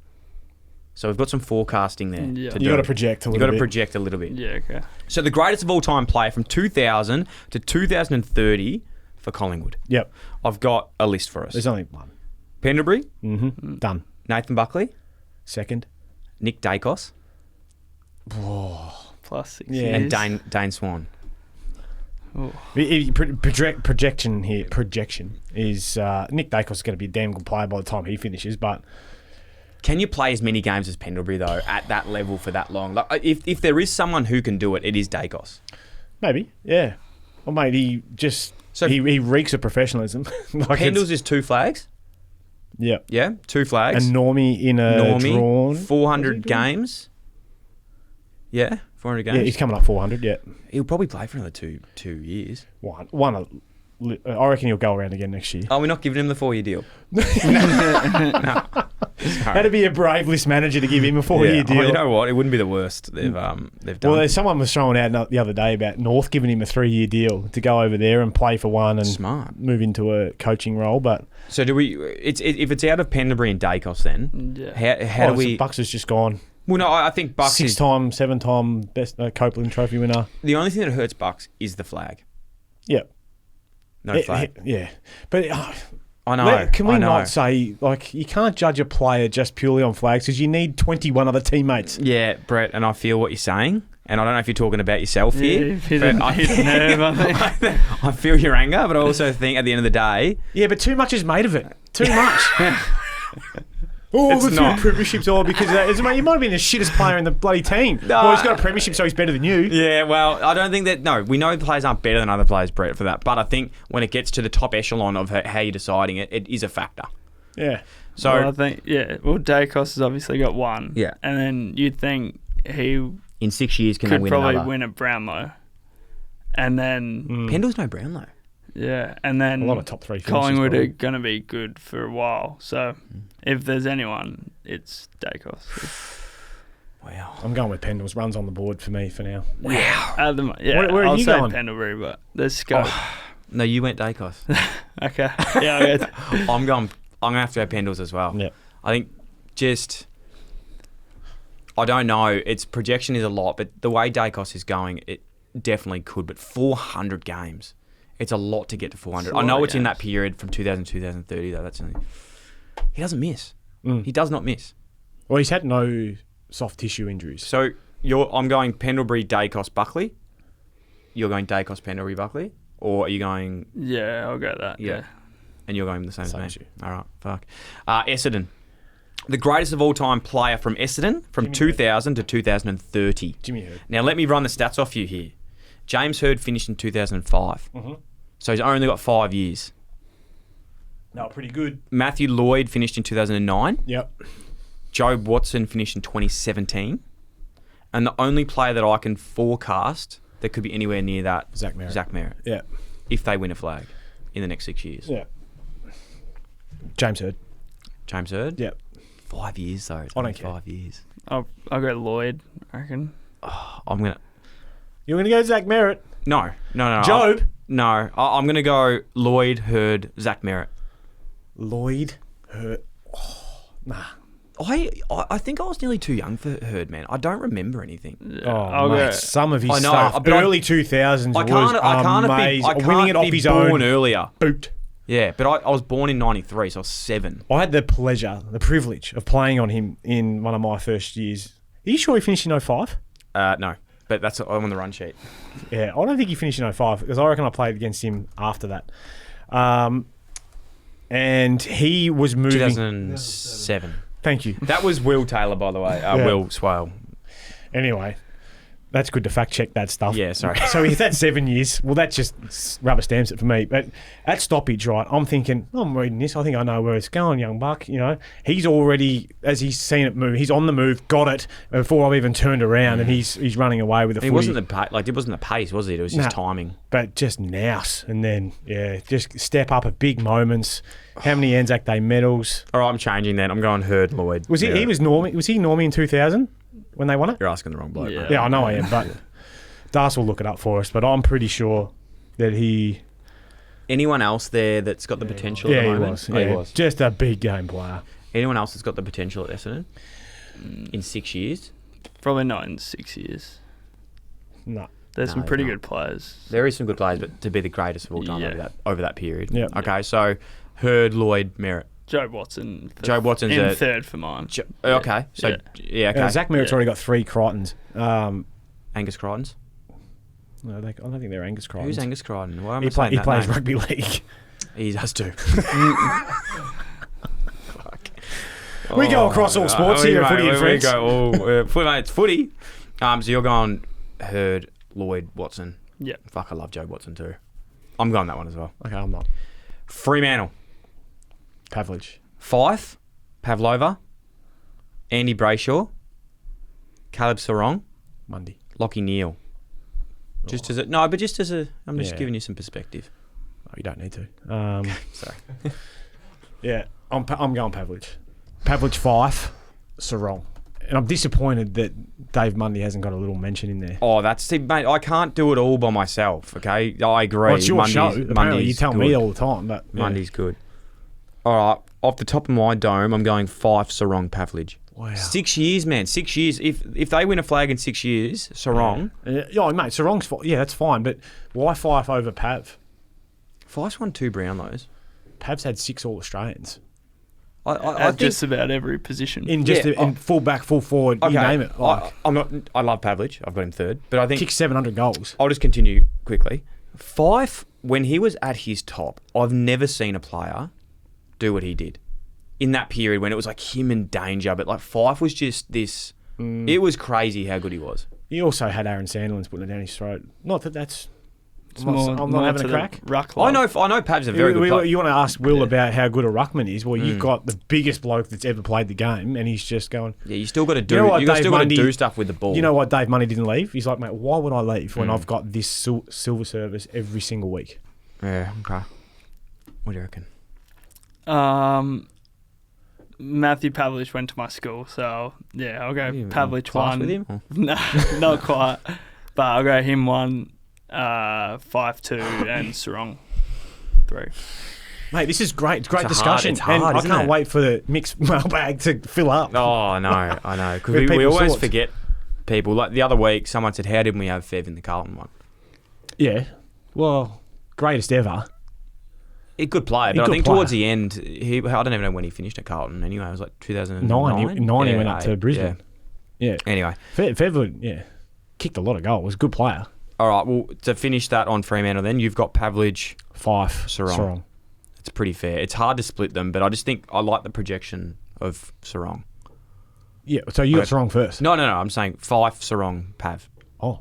So we've got some forecasting there. Yeah. You've got to project a little bit. You've got to project a little bit. Yeah, okay. So the greatest of all time player from 2000 to 2030 for Collingwood. Yep. I've got a list for us. There's only one. Pendlebury. Mm-hmm. Done. Nathan Buckley. Second. Nick Dacos. Whoa. Plus 6 years. And Dane Swan. Oh. Projection is Nick Dacos is going to be a damn good player by the time he finishes, but Can you play as many games as Pendlebury, though, at that level for that long? Like, if there is someone who can do it, it is Dacos. maybe, yeah. Well, mate, he reeks of professionalism. Like Pendles is 2 flags. Yeah. Yeah, 2 flags. And Normie in a drawn 400 games. Yeah, 400 games. Yeah, he's coming up 400, yeah. He'll probably play for another two years. I reckon he'll go around again next year. Oh, we're not giving him the 4-year deal. That'd be a brave list manager to give him a 4-year deal. Oh, you know what? It wouldn't be the worst they've done. Well, someone was throwing out the other day about North giving him a 3-year deal to go over there and play for one and Smart. move into a coaching role. But So do we? If it's out of Pendlebury and Dacos, then how do we? Bucks has just gone. Well, no, I think Bucks is 7-time best Copeland Trophy winner. the only thing that hurts Bucks is the flag. Yeah, No flag. yeah, but. I know. Can we I know. not say, like, you can't judge a player just purely on flags because you need 21 other teammates? Yeah, Brett, and I feel what you're saying, and I don't know if you're talking about yourself here. You've hit a nerve, I think. I feel your anger, but I also think at the end of the day, Yeah, but too much is made of it. Too much. It's the not. premierships all because of that. You might have been the shittest player in the bloody team. No. Well, he's got a premiership, so he's better than you. yeah, well, I don't think that. No, we know the players aren't better than other players, Brett, for that. But I think when it gets to the top echelon of how you're deciding it, it is a factor. Yeah. So Well, I think, Dacos has obviously got one. Yeah. And then you'd think he in 6 years, can they could win probably another? win at Brownlow. And then, Pendle's no Brownlow. and then A lot of top 3 finishes, Collingwood probably. are going to be good for a while. So if there's anyone, it's Dacos. Wow. I'm going with Pendles. Runs on the board for me for now. Wow. At the, Where are I'll you say going? Pendlebury, but there's scope. No, you went Dacos. Okay. Yeah, I'm gonna have to have Pendles as well. Yeah. I think I don't know. Its projection is a lot, but the way Dacos is going, it definitely could. But 400 games, it's a lot to get to 400. I know it's in that period from 2000 to 2030 though. That's only, he doesn't miss. He does not miss. Well, he's had no soft tissue injuries. So I'm going Pendlebury, Dacos, Buckley. You're going Dacos, Pendlebury, Buckley, or are you going? yeah, I'll go that. Yeah. And you're going the same as Same me. as you. All right, fuck. Essendon. The greatest of all time player from Essendon from Jimmy 2000 to 2030. Jimmy Hurd. Now, let me run the stats off you here. James Hurd finished in 2005. So he's only got 5 years. No, pretty good. Matthew Lloyd finished in 2009. Yep. Jobe Watson finished in 2017. And the only player that I can forecast that could be anywhere near that, Zach Merritt. Zach Merritt, Yeah. if they win a flag in the next 6 years. Yeah. James Hurd. James Hurd? Yep. 5 years, though. It's I only don't care. 5 years. I'll go Lloyd, I reckon. I'm going to... You're going to go Zach Merritt? No. Jobe? I'm going to go Lloyd, Hurd, Zach Merritt. Lloyd Hurd. Oh, nah. I think I was nearly too young for Hurd, man. I don't remember anything. Oh, I'll mate, go. some of his I know, stuff. but Early 2000s I was can't amazing. Winning it off his born own earlier. boot. Yeah, but I was born in 93, so I was 7. I had the privilege of playing on him in one of my first years. Are you sure he finished in 05? No, but that's I'm on the run sheet. Yeah, I don't think he finished in 05 because I reckon I played against him after that. And he was moving... 2007. Thank you. That was Will Taylor, by the way. Yeah. Will Swale. Anyway, that's good to fact check that stuff. Yeah, sorry. So if that's 7 years, well, that just rubber stamps it for me. But at stoppage, right, I'm thinking, I'm reading this. I think I know where it's going, young buck. You know, he's already, as he's seen it move, he's on the move, got it before I've even turned around, and he's running away with the footy. It wasn't the pace, was it? It was just timing. But just nous, and then just step up at big moments. How many Anzac Day medals? All right, I'm changing then. I'm going Hurd, Lloyd. Was he? He was Normie. Was he Normie in 2000 when they won it? You're asking the wrong bloke. Yeah. mate. Yeah, I know I am, but Darcy will look it up for us. But I'm pretty sure that he. Anyone else there that's got the potential Yeah, at the he moment? was. Oh, Yeah, he was. just a big game player. Anyone else that's got the potential at Essendon in 6 years? Probably not in 6 years. No. There's No, some pretty not. good players. There is some good players, but to be the greatest of all time Yeah. over that period. Yeah. Okay, so Hurd, Lloyd, Merritt. Jobe Watson. Jobe Watson's in a- third for mine. Okay, so yeah, okay. Zach Merritt's Yeah. already got 3 Crichtons. Angus Crichtons. No, I don't think they're Angus Crichton. Who's Angus Crichton? Why am I He saying that plays name? rugby league. He does too. We go across all sports here at Footy and Friends. We go all, mate, it's footy. So you're going Hurd, Lloyd, Watson. Yeah. Fuck, I love Joe Watson too. I'm going that one as well. Okay, I'm not. Fremantle. Pavlich. Fife, Pavlova, Andy Brayshaw, Caleb Sarong, Mundy. Lockie Neal. Just as a I'm just giving you some perspective. Oh, you don't need to. Sorry. Yeah, I'm going Pavlich. Pavlich, Fife, Sarong. And I'm disappointed that Dave Mundy hasn't got a little mention in there. Oh, mate. I can't do it all by myself. Okay, I agree. Well, it's your show. Apparently, you tell me all the time. But yeah. Mundy's good. All right, off the top of my dome, I'm going Fife, Sarong, Pavlich. Wow. 6 years, man. 6 years. If they win a flag in 6 years, Sarong. Yeah, mate, Sarong's fine. Yeah, that's fine. But why Fife over Pav? Fife's won 2 Brownlows. Pav's had 6 All-Australians. I think just about every position. In full back, full forward, you name it. I love Pavlich. I've got him third. But I think... Kicked 700 goals. I'll just continue quickly. Fife, when he was at his top, I've never seen a player do what he did. In that period when it was like him in danger. But like Fife was just this... It was crazy how good he was. He also had Aaron Sandilands putting it down his throat. Not that that's... I'm not having a crack. I know Pav's a very good player. You want to ask Will about how good a ruckman is? Well, you've got the biggest bloke that's ever played the game, and he's just going. Yeah, you still got to do. You still got to do stuff with the ball. You know what? Dave Mundy didn't leave. He's like, mate, why would I leave when I've got this silver service every single week? Yeah. Okay. What do you reckon? Matthew Pavlich went to my school, so yeah, I'll go Pavlich class 1. with him? Or? No, not quite. But I'll go him 1. 5-2 and Sarong 3. Mate, this is great. It's great It's discussion. hard, and I isn't can't it? wait for the mixed mailbag to fill up. Oh, no, I know. Because Where we people always thought. forget people. Like the other week, someone said, how didn't we have Fev in the Carlton one? Yeah. Well, greatest ever. A good player, but I think towards the end, I don't even know when he finished at Carlton. Anyway, it was like 2009. He went up to Brisbane. Yeah. Anyway. Fev, kicked a lot of goals. Was a good player. All right, well, to finish that on Fremantle then, you've got Pavlich, Fife, Sarong. It's pretty fair. It's hard to split them, but I just think I like the projection of Sarong. Yeah, so you got Sarong first. No, I'm saying Fife, Sarong, Pav. Oh,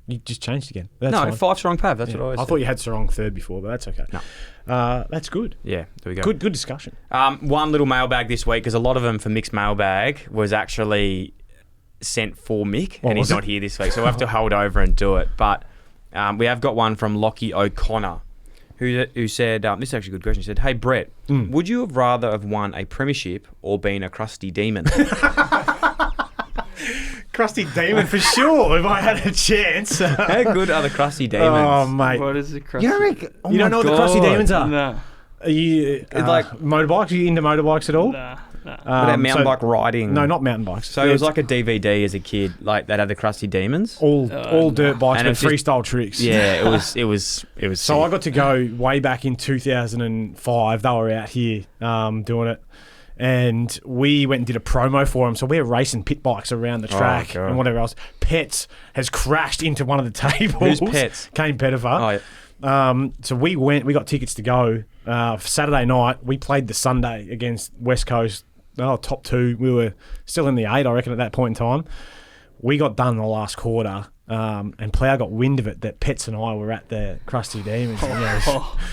you just changed again. That's No, fine. Fife, Sarong, Pav. That's what I always I said. thought you had Sarong third before, but that's okay. No. That's good. Yeah, there we go. Good discussion. One little mailbag this week, because a lot of them for mixed mailbag was actually sent for Mick, and he's not here this week, so we'll have to hold over and do it. But we have got one from Lockie O'Connor, who said, this is actually a good question. He said, hey, Brett, would you have rather have won a premiership or been a crusty demon? Crusty demon for sure, if I had a chance. How good are the crusty demons? Oh, mate. What is the crusty? You don't know what the crusty demons are? No. Are you like motorbikes? Are you into motorbikes at all? Nah. What about mountain bike riding? No, not mountain bikes. So it was like a DVD as a kid, like that had the crusty demons. all dirt bikes, And but it's just- freestyle tricks. Yeah, it was. So I got to go way back in 2005. They were out here doing it. And we went and did a promo for them. So we were racing pit bikes around the track God. and whatever else. Pets has crashed into one of the tables. Who's Pets? Kane Pettifer. Oh, yeah. So we got tickets to go for Saturday night. We played the Sunday against West Coast. Top 2. We were still in the 8, I reckon, at that point in time. We got done in the last quarter, and Plough got wind of it that Pets and I were at the Crusty Demons.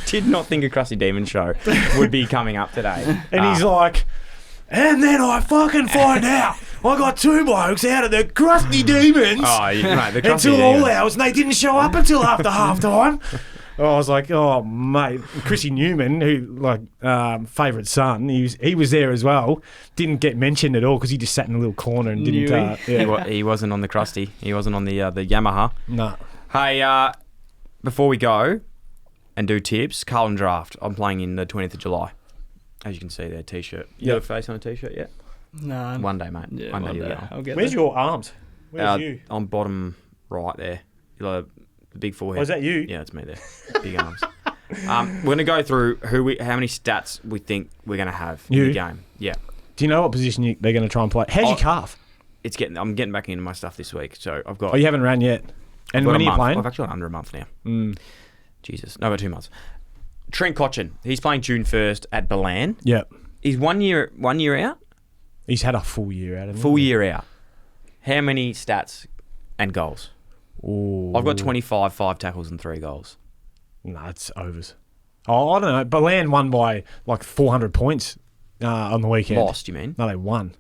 Did not think a crusty demon show would be coming up today. And he's like, and then I fucking find out I got 2 blokes out of the Crusty Demons Mate, the crusty until all demons. hours, and they didn't show up until after half-time. I was like, oh, mate. Chrissy Newman, who, favourite son, he was there as well. Didn't get mentioned at all because he just sat in a little corner and didn't... He wasn't on the crusty. He wasn't on the Yamaha. No. Hey, before we go and do tips, Carlton Draft. I'm playing in the 20th of July. As you can see there, T-shirt. You got a face on a T-shirt yet? No. One day, mate. Yeah, one one day you'll day. get one. I'll get Where's there. your arms? Where's you? On bottom right there. The big forehead. Oh, is that you? Yeah, it's me there. Big arms. We're going to go through how many stats we think we're going to have in the game. Yeah. Do you know what position they're going to try and play? How's your calf? I'm getting back into my stuff this week, so I've got... Oh, you haven't ran yet? And I've got when a are you month. playing? I've actually got under a month now. Jesus. No, about 2 months. Trent Cotchin. He's playing June 1st at Balan. Yeah. He's 1 year out? He's had a full year out of it. Full year out. How many stats and goals? Ooh. I've got 25, 5 tackles and 3 goals. No, it's overs. Oh, I don't know. Balan won by like 400 points on the weekend. Lost, you mean? No, they won.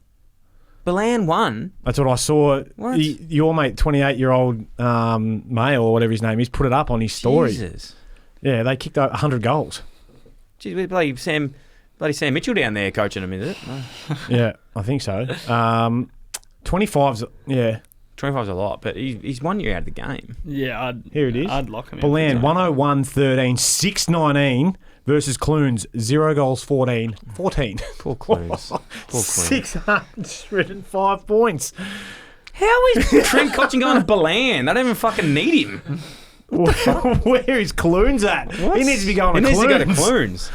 Balan won? That's what I saw. What? Your mate, 28-year-old male or whatever his name is, put it up on his story. Jesus. Yeah, they kicked 100 goals. Geez, we bloody Sam Mitchell down there coaching him, is it? No. Yeah, I think so. 25's, yeah. 25's a lot, but he's 1 year out of the game. Yeah, Here it is. I'd lock him in. Balan, 101-13, 6-19 versus Clunes, 0 goals, 14. Poor Clunes. Poor Clunes. 605 points. How is Trent Cotchin going to Balan? They don't even fucking need him. Where is Clunes at? What? He needs to be going to Clunes. He needs to go to Clunes.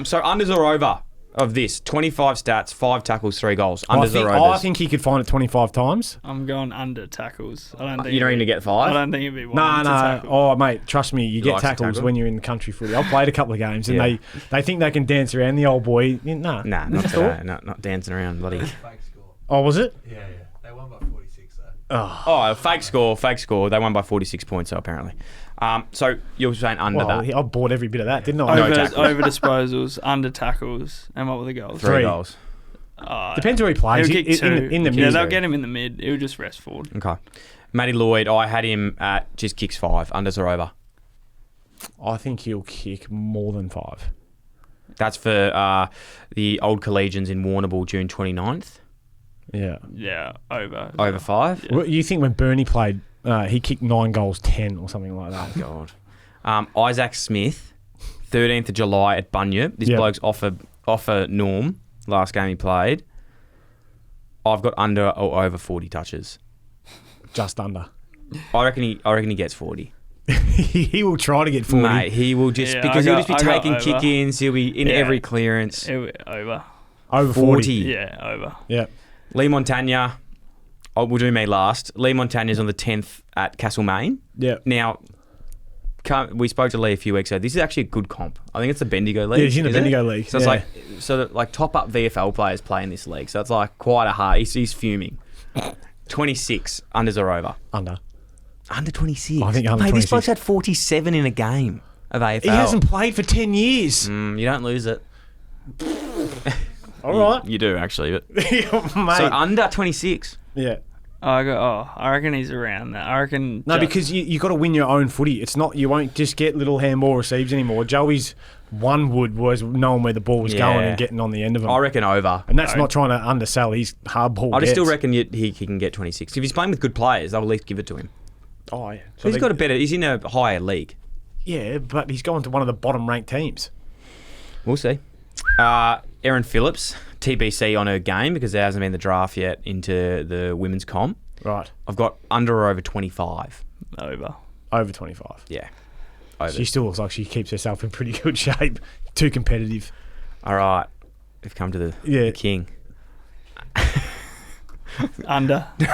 So unders or over of this? 25 stats, 5 tackles, 3 goals. Unders or overs? I think he could find it 25 times. I'm going under tackles. I don't think You don't even get 5? I don't think it'd be one. No. to tackle. Oh, mate, trust me, you get likes to tackles tackle? when you're in the country footy. I've played a couple of games and Yeah. they think they can dance around the old boy. Nah. Nah, not today. Not dancing around, bloody. Fake score. Oh, was it? Yeah. They won by 46 though. Oh, fake score. They won by 46 points, so apparently. So you're saying under Well, that? I bought every bit of that, didn't I? No Over, tackles. over disposals, under tackles, and what were the goals? 3 goals. Depends where he plays. He'll kick 2. In the yeah, mid. they'll get him in the mid. He'll just rest forward. Okay. Matty Lloyd, I had him at just kicks 5. Unders or over? I think he'll kick more than 5. That's for the old collegians in Warrnambool, June 29th. Yeah. Yeah, over. Over 5? Well, you think when Bernie played, he kicked 9 goals, 10 or something like that? God. Isaac Smith, 13th of July at Bunyip. This Yep. bloke's off a norm. Last game he played. I've got under or over 40 touches. Just under. I reckon he gets 40. He will try to get 40. Mate, he will just Yeah, because he'll just be I got taking over. kick-ins. He'll be in Yeah. every clearance. Over. Over 40. 40. Yeah, over. Yeah. Lee Montagna. We'll do me last. Lee Montagna's on the 10th at Castlemaine. Yeah. Now, we spoke to Lee a few weeks ago. This is actually a good comp. I think it's the Bendigo League. Yeah, he's in the isn't Bendigo it? League, So it's yeah. like top up VFL players play in this league. So it's like quite a hard. He's fuming. 26 unders or over. Under. Under 26. I think under Mate, this 26. bloke's had 47 in a game of AFL. He hasn't played for 10 years. You don't lose it. All right. You do actually, but Mate. so under 26. yeah. I reckon he's around that. I reckon. No, because you got to win your own footy. It's not, you won't just get little handball receives anymore. Joey's one wood was knowing where the ball was going Yeah. and getting on the end of him. I reckon over. And that's not trying to undersell. He's hard ball. I just still gets. reckon he can get 26. If he's playing with good players, they'll at least give it to him. Oh, yeah. So he's got a better. He's in a higher league. Yeah, but he's going to one of the bottom ranked teams. We'll see. Erin Phillips, TBC on her game because there hasn't been the draft yet into the women's comp. Right. I've got under or over 25. over. Over 25. Yeah. Over. She still looks like she keeps herself in pretty good shape. Too competitive. All right. We've come to the king. Under. That's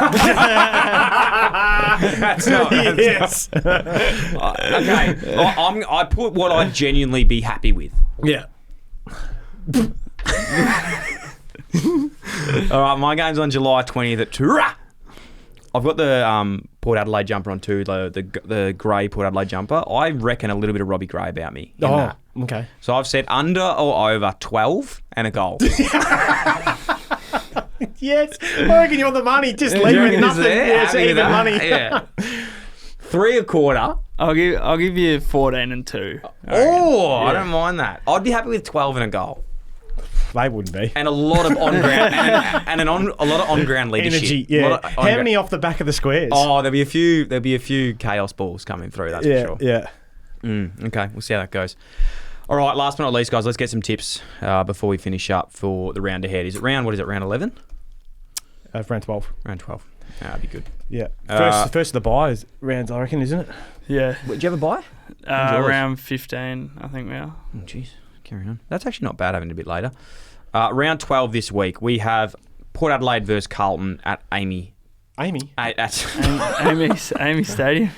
not. Yes. Okay. I put what I'd genuinely be happy with. Yeah. All right. My game's on July 20th at 2. I've got the Port Adelaide jumper on too, the grey Port Adelaide jumper. I reckon a little bit of Robbie Gray about me in that. Okay. So I've said under or over 12 and a goal. Yes. I reckon you're on the money. Just leave it nothing. Yeah, it's even money. Yeah. 3 a quarter. I'll give you 14 and 2. Oh, I don't mind that. I'd be happy with 12 and a goal. They wouldn't be. And a lot of on ground and a lot of on ground leadership. Energy. A lot Yeah. of How on-ground- many off the back of the squares? Oh, there'll be a few chaos balls coming through. That's yeah. for sure. Yeah. Okay, we'll see how that goes. All right, last but not least, guys, let's get some tips before we finish up for the round ahead. Round 11? Round 12. Round 12. That'd be good. Yeah. Uh, First of the buys rounds, I reckon, isn't it? Yeah. Did you have a buy? yours? Around 15, I think we are. Oh, jeez. Carry on. That's actually not bad having it a bit later. Round 12 this week, we have Port Adelaide versus Carlton at Amy Amy. Amy Stadium.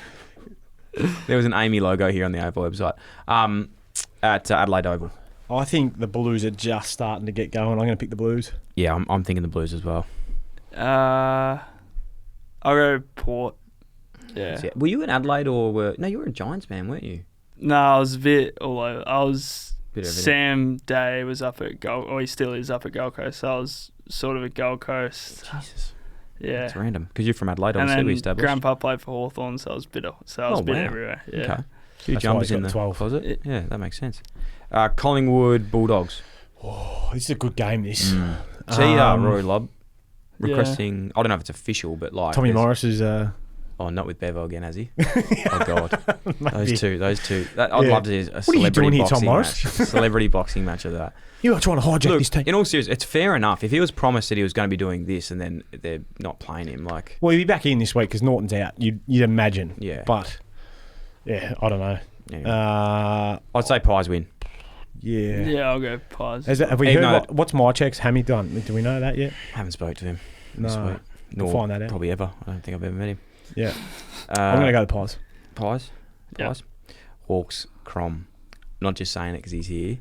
There was an Amy logo here on the AFL website. At Adelaide Oval. I think the Blues are just starting to get going. I'm going to pick the Blues. Yeah, I'm thinking the Blues as well. I'll go Port. Yeah. So, were you in Adelaide or no? You were a Giants fan, weren't you? No, I was a bit all over. I was. Bit of everything. Sam Day was up at Gold, or he still is up at Gold Coast. So I was sort of at Gold Coast. Jesus. Yeah. It's random because you're from Adelaide, And obviously. We then established. Grandpa played for Hawthorn, so I was a bit. Everywhere. Yeah. Okay. A few That's why jumpers he's got in the the 12. closet. Yeah, that makes sense. Collingwood Bulldogs. Oh, this is a good game, this. See, Rory Lobb Yeah. requesting. I don't know if it's official, but like Tommy there's- Morris is... Oh, not with Bevo again, has he? Oh God, maybe. those two. I'd Yeah. love to see a What are you celebrity doing here, Tom boxing Morris? match. Celebrity boxing match of that. You are trying to hijack Look, this team. in all seriousness, it's fair enough if he was promised that he was going to be doing this and then they're not playing him. Like, Well, he'll be back in this week because Norton's out. You'd imagine. Yeah. But, yeah, I don't know. anyway. I'd say Pies win. Yeah. Yeah, I'll go Pies. Have we Even heard though- what's my checks Hammy done? Do we know that yet? Haven't spoke to him No. this week. We'll find that out. Probably ever. I don't think I've ever met him. Yeah. I'm going to go the Pies. Pies. Yeah. Pies. Hawks. Crom. Not just saying it because he's here.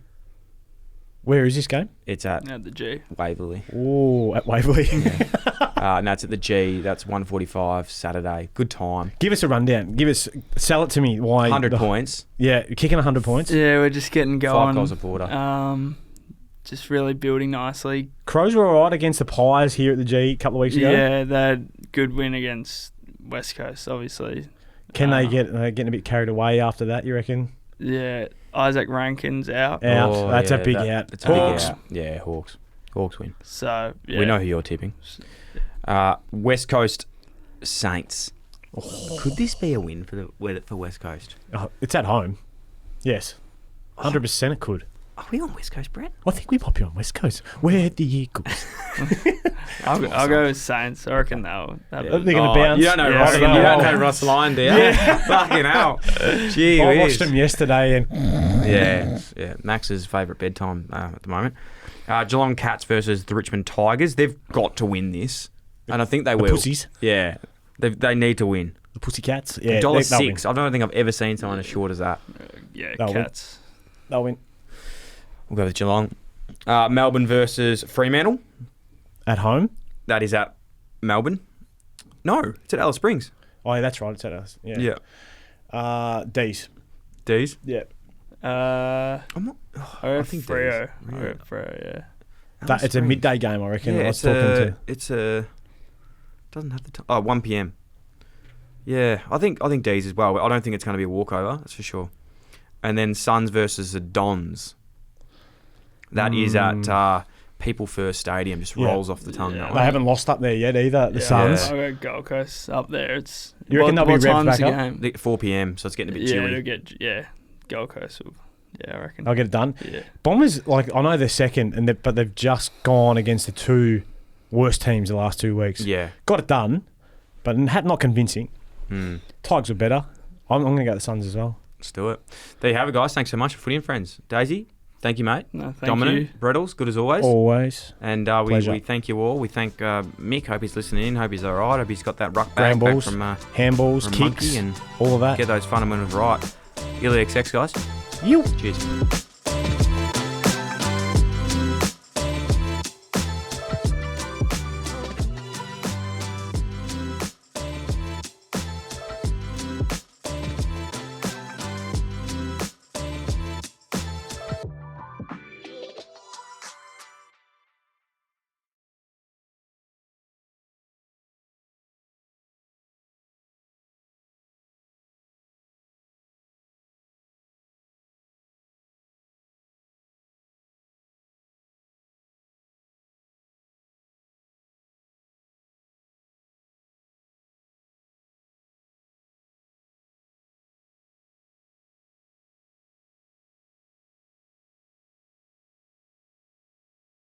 Where is this game? It's at At the G. Waverley. Oh, at Waverley. No, it's at the G. That's 1:45 Saturday. Good time. Give us a rundown. Sell it to me. Why? 100 points. Yeah, kicking 100 points. Yeah, we're just getting going. 5 goals a quarter. Just really building nicely. Crows were all right against the Pies here at the G a couple of weeks ago. Yeah, they had good win against West Coast, obviously. Can they get getting a bit carried away after that, you reckon? Yeah, Isaac Rankin's out. Out. Oh, That's yeah, a big out. It's a big Hawks. out. Yeah, Hawks. Hawks win. So, yeah. We know who you're tipping. West Coast Saints. Could this be a win for West Coast? Oh, it's at home. Yes. 100% it could. Are we on West Coast, Brett? I think we might be on West Coast. Where the Eagles? I'll go with Saints. I reckon they'll. They're going to bounce. You don't know Yeah, Ross. I You don't know. don't know Ross Lyon, do you? Fucking hell. Gee I whiz. watched them yesterday and Yeah. Max's favourite bedtime at the moment. Geelong Cats versus the Richmond Tigers. They've got to win this, and I think they will. Pussies. Yeah, they need to win. The Pussycats. Yeah, $1.06. I don't think I've ever seen someone as short as that. Yeah, They'll win. Cats. They'll win. We'll go with Geelong. Melbourne versus Fremantle. At home? That is at Melbourne. No, it's at Alice Springs. Oh, yeah, that's right. It's at us. Yeah. D's. D's. Yeah. I'm not. I think Freo. D's. I go Freo, yeah. It's a midday game, I reckon. Yeah, I was talking to. it's a. Doesn't have the time. Oh, 1 p.m. Yeah, I think D's as well. I don't think it's going to be a walkover. That's for sure. And then Suns versus the Dons. That is at People First Stadium. Just Yeah. rolls off the tongue. Yeah. That They one. haven't lost up there yet either, the Suns. I'll go Gold Coast up there. It's You reckon they'll be what revved time's back the up? game? 4 p.m. So it's getting a bit Yeah, chilly. it'll get Gold Coast. I reckon. They'll get it done. Yeah. Bombers, I know they're second, but they've just gone against the two worst teams the last 2 weeks. Yeah. Got it done, but not convincing. Hmm. Tigers were better. I'm going to go the Suns as well. Let's do it. There you have it, guys. Thanks so much for Footy and Friends. Daisy, thank you, mate. No, thank Dominant, you. Brettles, good as always. Always. And Pleasure. we thank you all. We thank Mick. Hope he's listening in. Hope he's all right. Hope he's got that ruck back Brambles, from handballs, from kicks, Monkey and all of that. get those fundamentals right. Illy XX, guys. You. Cheers.